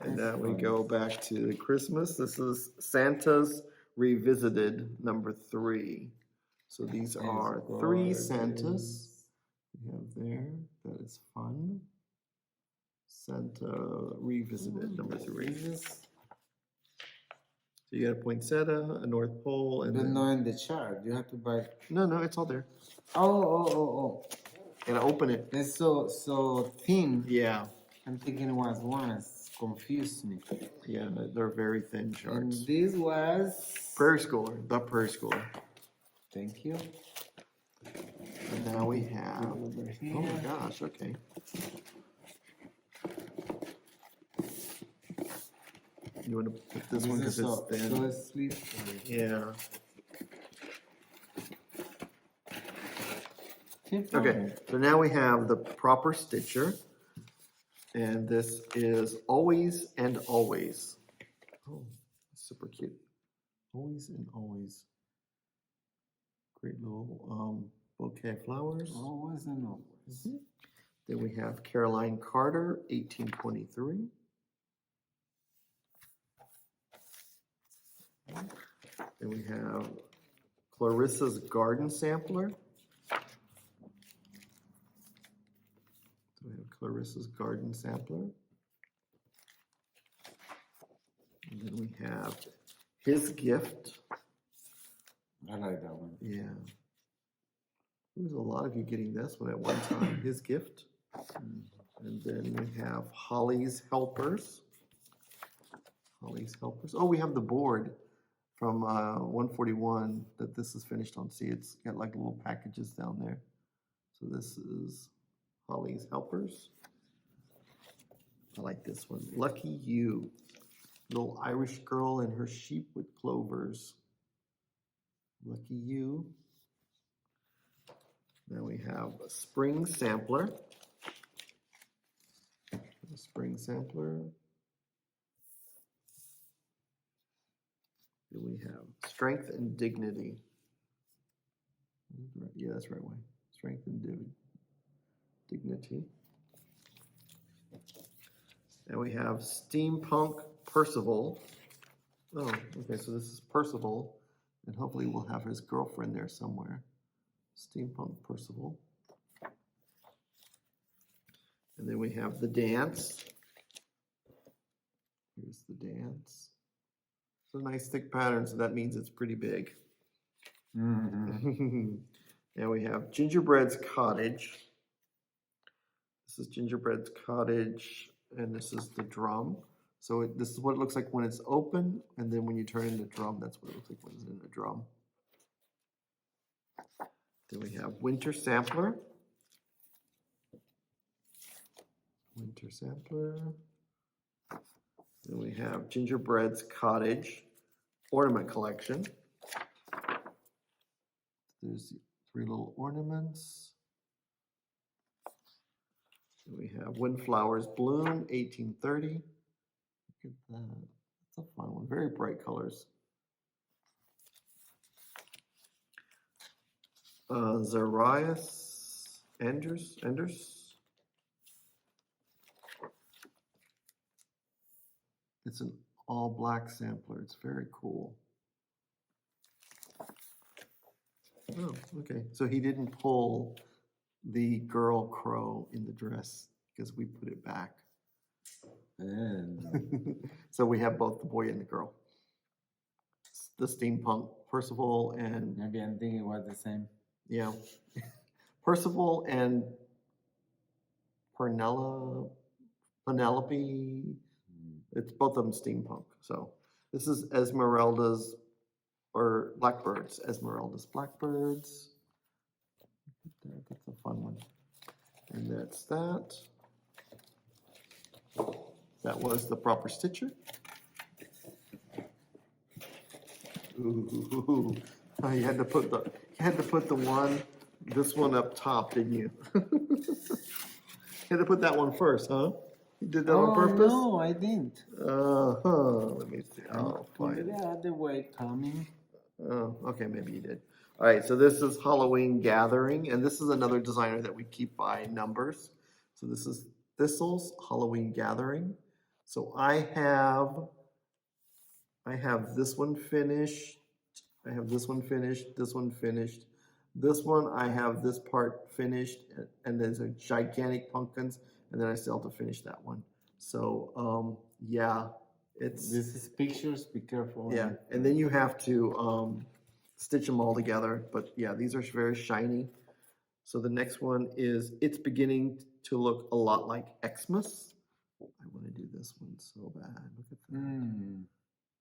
And now we go back to Christmas. This is Santa's Revisited number 3. So these are 3 Santas we have there. That is fun. Santa Revisited number 3. So you got a poinsettia, a North Pole, and but not in the chart. You have to buy. No, it's all there. Oh. Gotta open it. It's so thin. Yeah. I'm thinking it was one. It's confused me. Yeah, they're very thin charts. And this was Prairie Schooler, the Prairie Schooler. Thank you. And now we have. Oh my gosh! Okay. You want to put this one because it's thin. So sleep. Yeah. Okay, so now we have the proper stitcher, and this is Always and Always. Oh, super cute. Always and Always. Great little bouquet of flowers. Always and always. Mm-hmm. Then we have Caroline Carter, 1823. Then we have Clarissa's Garden Sampler. So we have Clarissa's Garden Sampler. And then we have His Gift. I like that one. Yeah. There's a lot of you getting this one at one time. His Gift. And then we have Holly's Helpers. Holly's Helpers. Oh, we have the board from 141 that this is finished on. See, it's got like little packages down there. So this is Holly's Helpers. I like this one. Lucky You. Little Irish girl and her sheep with clovers. Lucky You. Now we have a Spring Sampler. A Spring Sampler. Here we have Strength and Dignity. Yeah, that's the right way. Strength and Dignity. And we have Steampunk Percival. Oh, okay, so this is Percival, and hopefully we'll have his girlfriend there somewhere. Steampunk Percival. And then we have the dance. Here's the dance. It's a nice thick pattern, so that means it's pretty big. Mm-hmm. Now we have Gingerbread's Cottage. This is Gingerbread's Cottage, and this is the drum. So this is what it looks like when it's open, and then when you turn in the drum, that's what it looks like when it's in the drum. Then we have Winter Sampler. Winter Sampler. Then we have Gingerbread's Cottage Ornament Collection. There's 3 little ornaments. Then we have Windflowers Bloom, 1830. Look at that. That's a fun one. Very bright colors. Zarias Enders. It's an all black sampler. It's very cool. Oh, okay. So he didn't pull the girl crow in the dress because we put it back. And So we have both the boy and the girl. The steampunk Percival and maybe I'm thinking it was the same. yeah, Percival and Penelope. It's both of them steampunk. So this is Esmeralda's or Blackbird's. Esmeralda's Blackbirds. That's a fun one. And that's that. That was the proper stitcher. Ooh, oh, you had to put this one up top, didn't you? You had to put that one first, huh? You did that on purpose? No, I didn't. Let me see. I Oh, put it fine. the other way coming. Oh, okay, maybe you did. All right, so this is Halloween Gathering, and this is another designer that we keep by numbers. So this is Thistle's Halloween Gathering. So I have this one finished. I have this one finished, this one finished. This one, I have this part finished, and there's a gigantic pumpkins, and then I still have to finish that one. So, yeah, it's... This is pictures, be careful. Yeah, and then you have to stitch them all together. But yeah, these are very shiny. So the next one is, it's beginning to look a lot like Xmas. I want to do this one so bad. Look at that.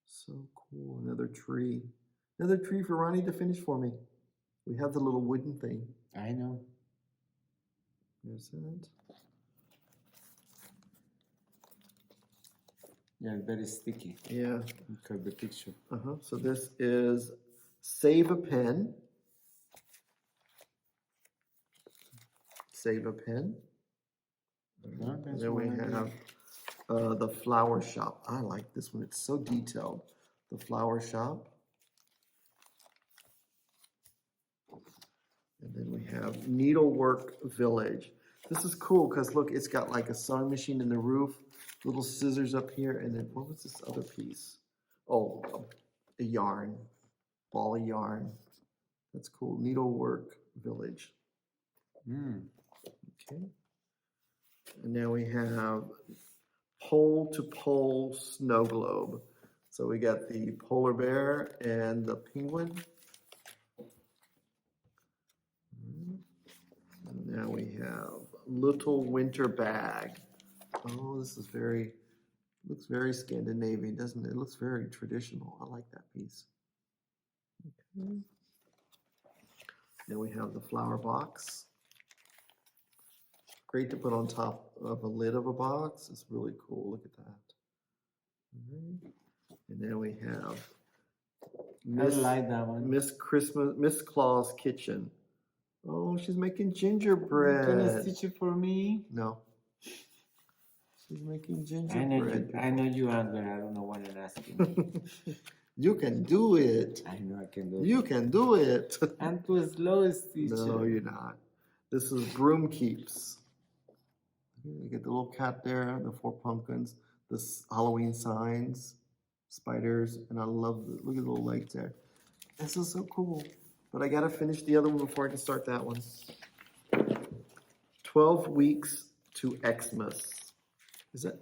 So cool. Another tree. Another tree for Ronnie to finish for me. We have the little wooden thing. I know. There's that. Yeah, very sticky. Yeah. Look at the picture. So this is Save a Pen. Save a Pen. And then we have the Flower Shop. I like this one. It's so detailed. The Flower Shop. And then we have Needlework Village. This is cool because look, it's got like a sewing machine in the roof, little scissors up here, and then what was this other piece? Oh, a yarn, ball of yarn. That's cool. Needlework Village. Okay. And now we have Pole to Pole Snow Globe. So we got the polar bear and the penguin. And now we have Little Winter Bag. Oh, this is looks very Scandinavian, doesn't it? It looks very traditional. I like that piece. Okay. Then we have the flower box. Great to put on top of a lid of a box. It's really cool. Look at that. And then we have I like that one. Miss Claus Kitchen. Oh, she's making gingerbread. Can you stitch it for me? No. She's making gingerbread. I know you are, but I don't know what you're asking. You can do it. I know I can do it. You can do it. I'm too slow, stitcher. No, you're not. This is Broom Keeps. You get the little cat there, the 4 pumpkins, the Halloween signs, spiders, and I love look at the little legs there. This is so cool. But I gotta finish the other one before I can start that one. 12 weeks to Xmas. Is that?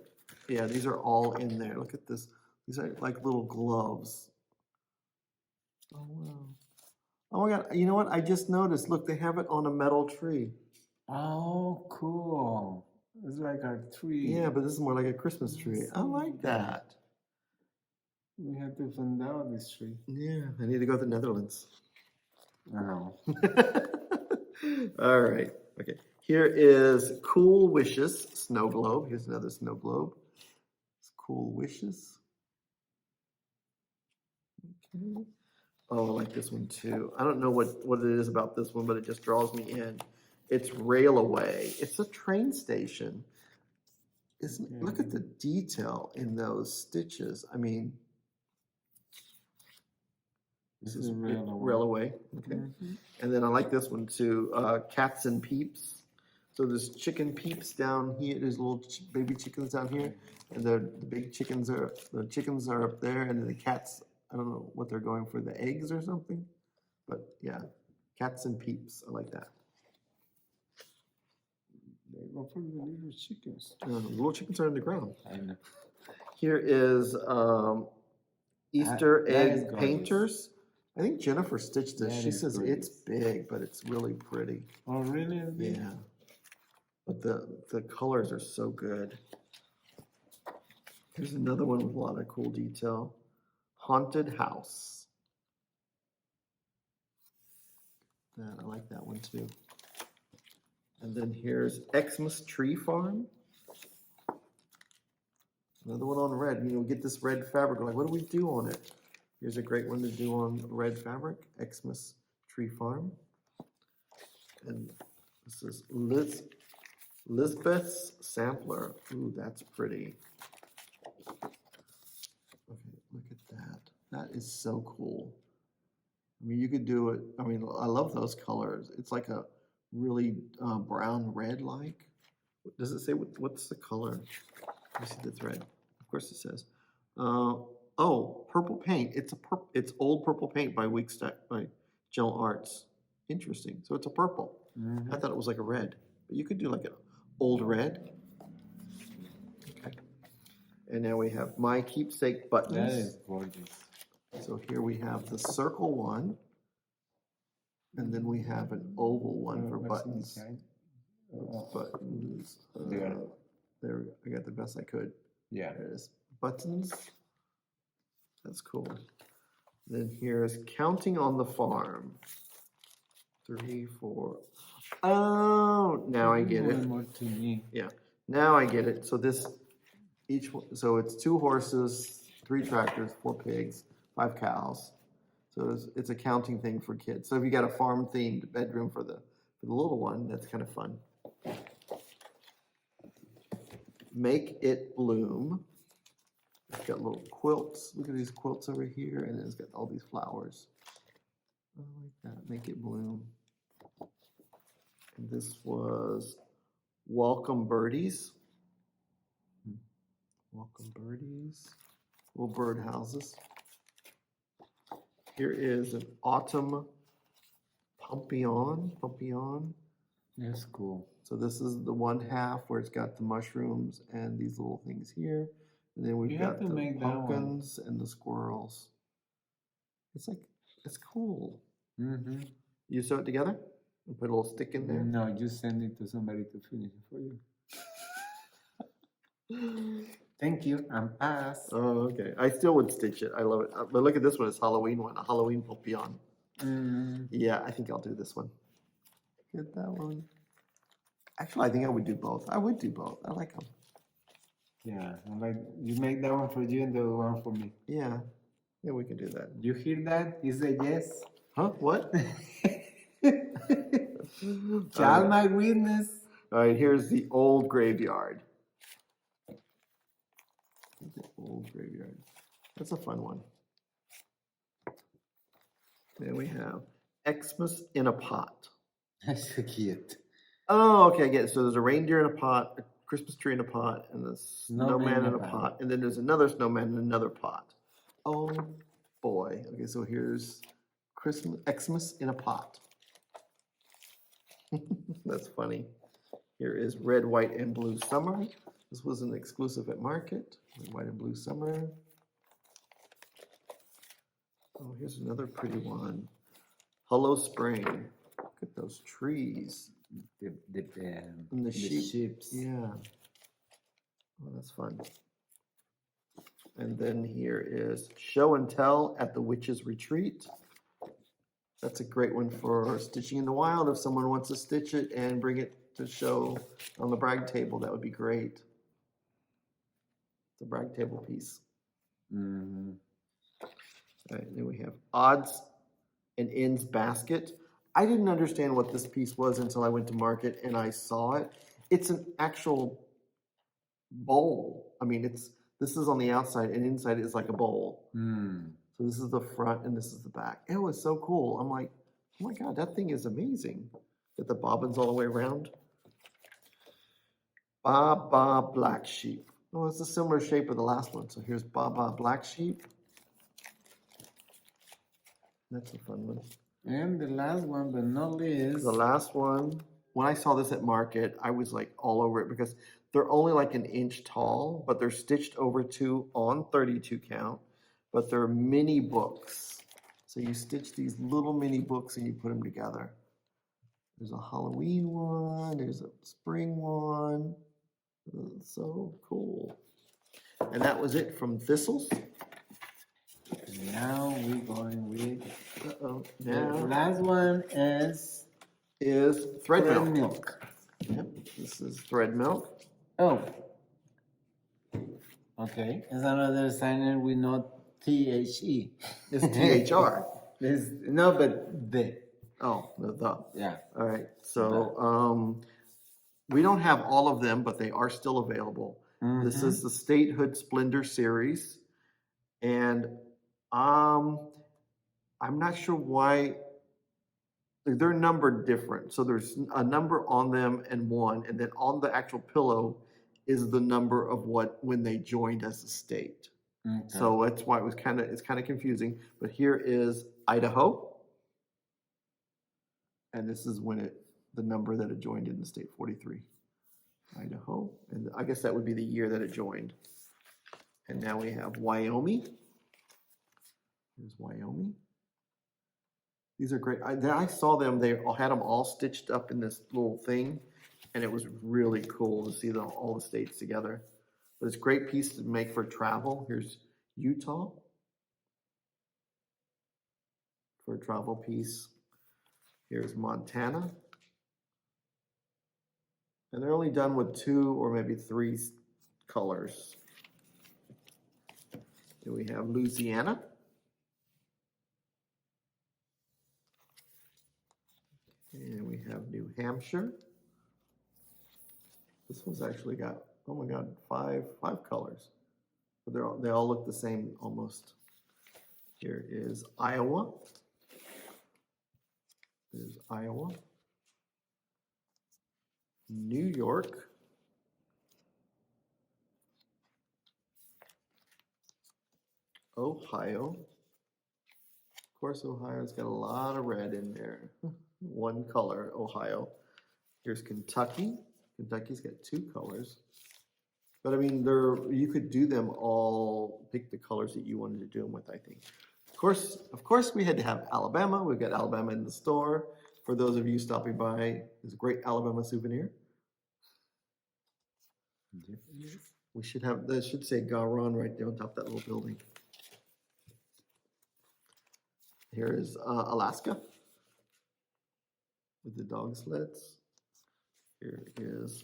Yeah, these are all in there. Look at this. These are like little gloves. Oh wow. Oh my god, you know what? I just noticed. Look, they have it on a metal tree. Oh, cool. It's like a tree. Yeah, but this is more like a Christmas tree. I like that. We have to find out this tree. Yeah, I need to go to the Netherlands. Oh. All right. Okay. Here is Cool Wishes snow globe. Here's another snow globe. It's Cool Wishes. Okay. Oh, I like this one too. I don't know what it is about this one, but it just draws me in. It's Railway. It's a train station. Look at the detail in those stitches. I mean, this is Railway. Okay. And then I like this one too. Cats and Peeps. So there's chicken peeps down here. There's little baby chickens down here, and the big chickens are up there, and then the cats. I don't know what they're going for, the eggs or something. But yeah, Cats and peeps. I like that. They go for the little chickens. The little chickens are in the ground. I know. Here is Easter that is egg gorgeous. painters. I think Jennifer stitched this. That She is says it's gorgeous. big, but it's really pretty. Oh, really? Yeah. But the colors are so good. Here's another one with a lot of cool detail. Haunted House. I like that one too. And then here's Xmas Tree Farm. Another one on red. You know, we get this red fabric. We're like, what do we do on it? Here's a great one to do on red fabric. Xmas Tree Farm. And this is Lisbeth's Sampler. Ooh, that's pretty. Okay, look at that. That is so cool. I mean, you could do it. I mean, I love those colors. It's like a really brown red like. Does it say what's the color? Let me see the thread. Of course it says. Oh, purple paint. It's old purple paint by by Gel Arts. Interesting. So it's a purple. Mm-hmm. I thought it was like a red, but you could do like an old red. Okay. And now we have My Keepsake buttons. That is gorgeous. So here we have the circle one, and then we have an oval one for buttons. Buttons. There we go. I got the best I could. Yeah. There it is. Buttons. That's cool. Then here's Counting on the Farm. 3, 4. Oh, now I get it. More to me. Yeah. Now I get it. So so it's 2 horses, 3 tractors, 4 pigs, 5 cows. So it's a counting thing for kids. So if you got a farm themed bedroom for the little one, that's kind of fun. Make It Bloom. It's got little quilts. Look at these quilts over here, and it's got all these flowers. I like that. Make It Bloom. And this was Welcome Birdies. Welcome Birdies. Little bird houses. Here is an autumn Pompion. That's cool. So this is the one half where it's got the mushrooms and these little things here. And then we've got the pumpkins and the squirrels. It's cool. Mm-hmm. You sew it together and put a little stick in there? No, just send it to somebody to finish it for you. Thank you. I'm pass. Oh, okay. I still would stitch it. I love it. But look at this one. It's Halloween one. A Halloween Pompion. Yeah, I think I'll do this one. Get that one. Actually, I think I would do both. I would do both. I like them. Yeah, I'm like, you make that one for you and the other one for me. Yeah. Yeah, we can do that. You hear that? Is a yes? Huh? What? Child my witness. All right, here's the old graveyard. The old graveyard. That's a fun one. Then we have Xmas in a Pot. That's so cute. Oh, okay, I get it. So there's a reindeer in a pot, a Christmas tree in a pot, and a snowman in a pot. And then there's another snowman in another pot. Oh, boy. Okay, so here's Xmas in a Pot. That's funny. Here is Red, White, and Blue Summer. This was an exclusive at Market. Red, White, and Blue Summer. Oh, here's another pretty one. Hello Spring. Look at those trees. And the sheep. Yeah. Oh, that's fun. And then here is Show and Tell at the Witch's Retreat. That's a great one for stitching in the wild. If someone wants to stitch it and bring it to show on the brag table, that would be great. It's a brag table piece. Mm-hmm. All right, then we have Odds and Ends Basket. I didn't understand what this piece was until I went to Market and I saw it. It's an actual bowl. I mean, this is on the outside and inside is like a bowl. Mm. So this is the front and this is the back. It was so cool. I'm like, oh my God, that thing is amazing. Get the bobbins all the way around. Ba Black Sheep. Oh, it's a similar shape of the last one. So here's Ba Black Sheep. That's a fun one. And the last one, but not least. The last one, when I saw this at market, I was like all over it because they're only like an inch tall, but they're stitched over two on 32 count, but they're mini books. So you stitch these little mini books and you put them together. There's a Halloween one, there's a spring one. So cool. And that was it from Thistles. Now we're going with the Now last one is thread Thread milk. milk. Yep, this is thread milk. Oh, okay. It's another signer with not THE. It's THR. No, but the. Oh, the. Yeah. All right. So we don't have all of them, but they are still available. This is the Statehood Splendor series, and I'm not sure why they're numbered different. So there's a number on them and one, and then on the actual pillow is the number of when they joined as a state. Okay. So that's why it's kind of confusing. But here is Idaho, and this is the number that it joined in the state 43. Idaho, and I guess that would be the year that it joined. And now we have Wyoming. Here's Wyoming. These are great. I saw them. They had them all stitched up in this little thing, and it was really cool to see all the states together. But it's a great piece to make for travel. Here's Utah for a travel piece. Here's Montana. And they're only done with 2 or maybe 3 colors. Then we have Louisiana. And we have New Hampshire. This one's actually got, oh my God, 5 colors. But they all look the same almost. Here is Iowa. There's Iowa. New York. Ohio. Of course, Ohio's got a lot of red in there. One color, Ohio. Here's Kentucky. Kentucky's got 2 colors. But I mean, you could do them all, pick the colors that you wanted to do them with, I think. Of course, we had to have Alabama. We've got Alabama in the store. For those of you stopping by, there's a great Alabama souvenir. We should have, that should say GaRon right there on top of that little building. Here is Alaska with the dog sleds. Here is,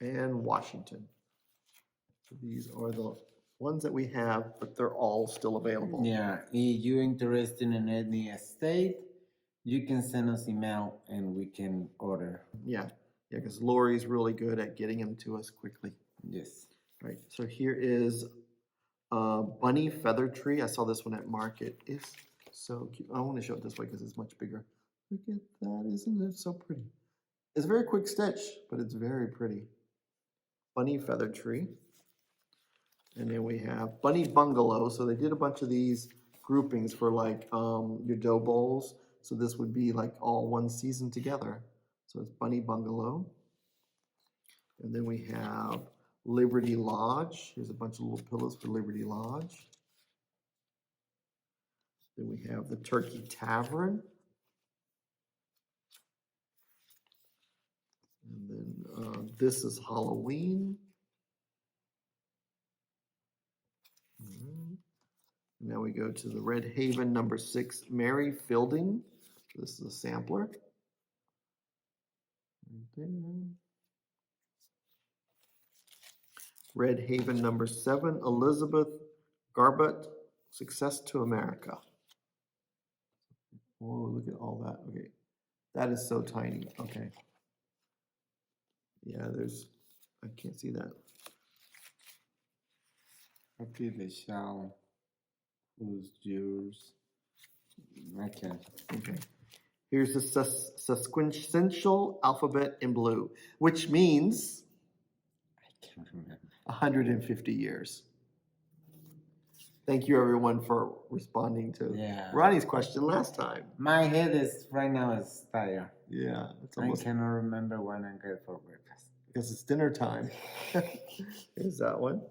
and Washington. So these are the ones that we have, but they're all still available. Yeah, if you're interested in any state, you can send us email and we can order. Yeah, because Lori's really good at getting them to us quickly. Yes. Right, so here is Bunny Feather Tree. I saw this one at market. It's so cute. I want to show it this way because it's much bigger. Look at that, isn't it so pretty? It's a very quick stitch, but it's very pretty. Bunny Feather Tree. And then we have Bunny Bungalow. So they did a bunch of these groupings for like your dough bowls. So this would be like all one season together. So it's Bunny Bungalow. And then we have Liberty Lodge. Here's a bunch of little pillows for Liberty Lodge. Then we have the Turkey Tavern. And then this is Halloween. Now we go to the Red Haven number 6, Mary Fielding. This is a sampler. Right there. Red Haven number 7, Elizabeth Garbutt, Success to America. Whoa, look at all that. Okay, that is so tiny. Okay. Yeah, I can't see that. Okay, the shell. Who's yours? I can. Okay. Here's the sesquicentennial alphabet in blue, which means I can't remember. 150 years. Thank you everyone for responding to Ronnie's question last time. My head is right now is tired. Yeah, it's I almost cannot remember when I get for breakfast. because it's dinner time. Here's that one.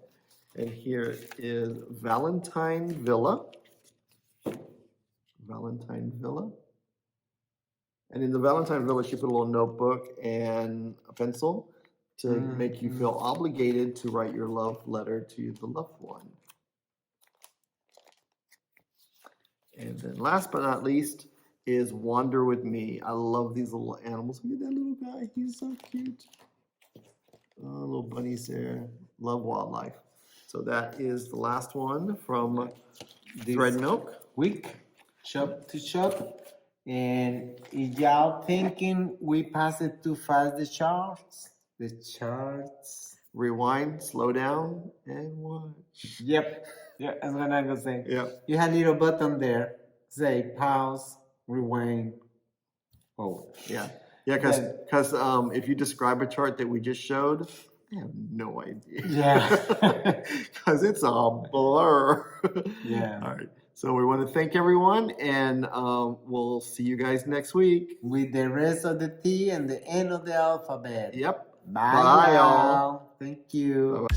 And here is Valentine Villa. Valentine Villa. And in the Valentine Villa, she put a little notebook and a pencil to make you feel obligated to write your love letter to the loved one. And then last but not least is Wander With Me. I love these little animals. Look at that little guy. He's so cute. Oh, little bunnies there. Love wildlife. So that is the last one from Thread Milk. Week, shop to shop. And if y'all thinking we passed it too fast, the charts. Rewind, slow down, and watch. Yep. Yeah, that's what I'm gonna say. Yep. You have a little button there. Say pause, rewind. Oh. Yeah. Yeah, because if you describe a chart that we just showed, I have no idea. Yeah. Because it's a blur. Yeah. All right. So we want to thank everyone, and we'll see you guys next week. With the rest of the T and the end of the alphabet. Yep. Bye, Bye, y'all. Thank you. Bye-bye.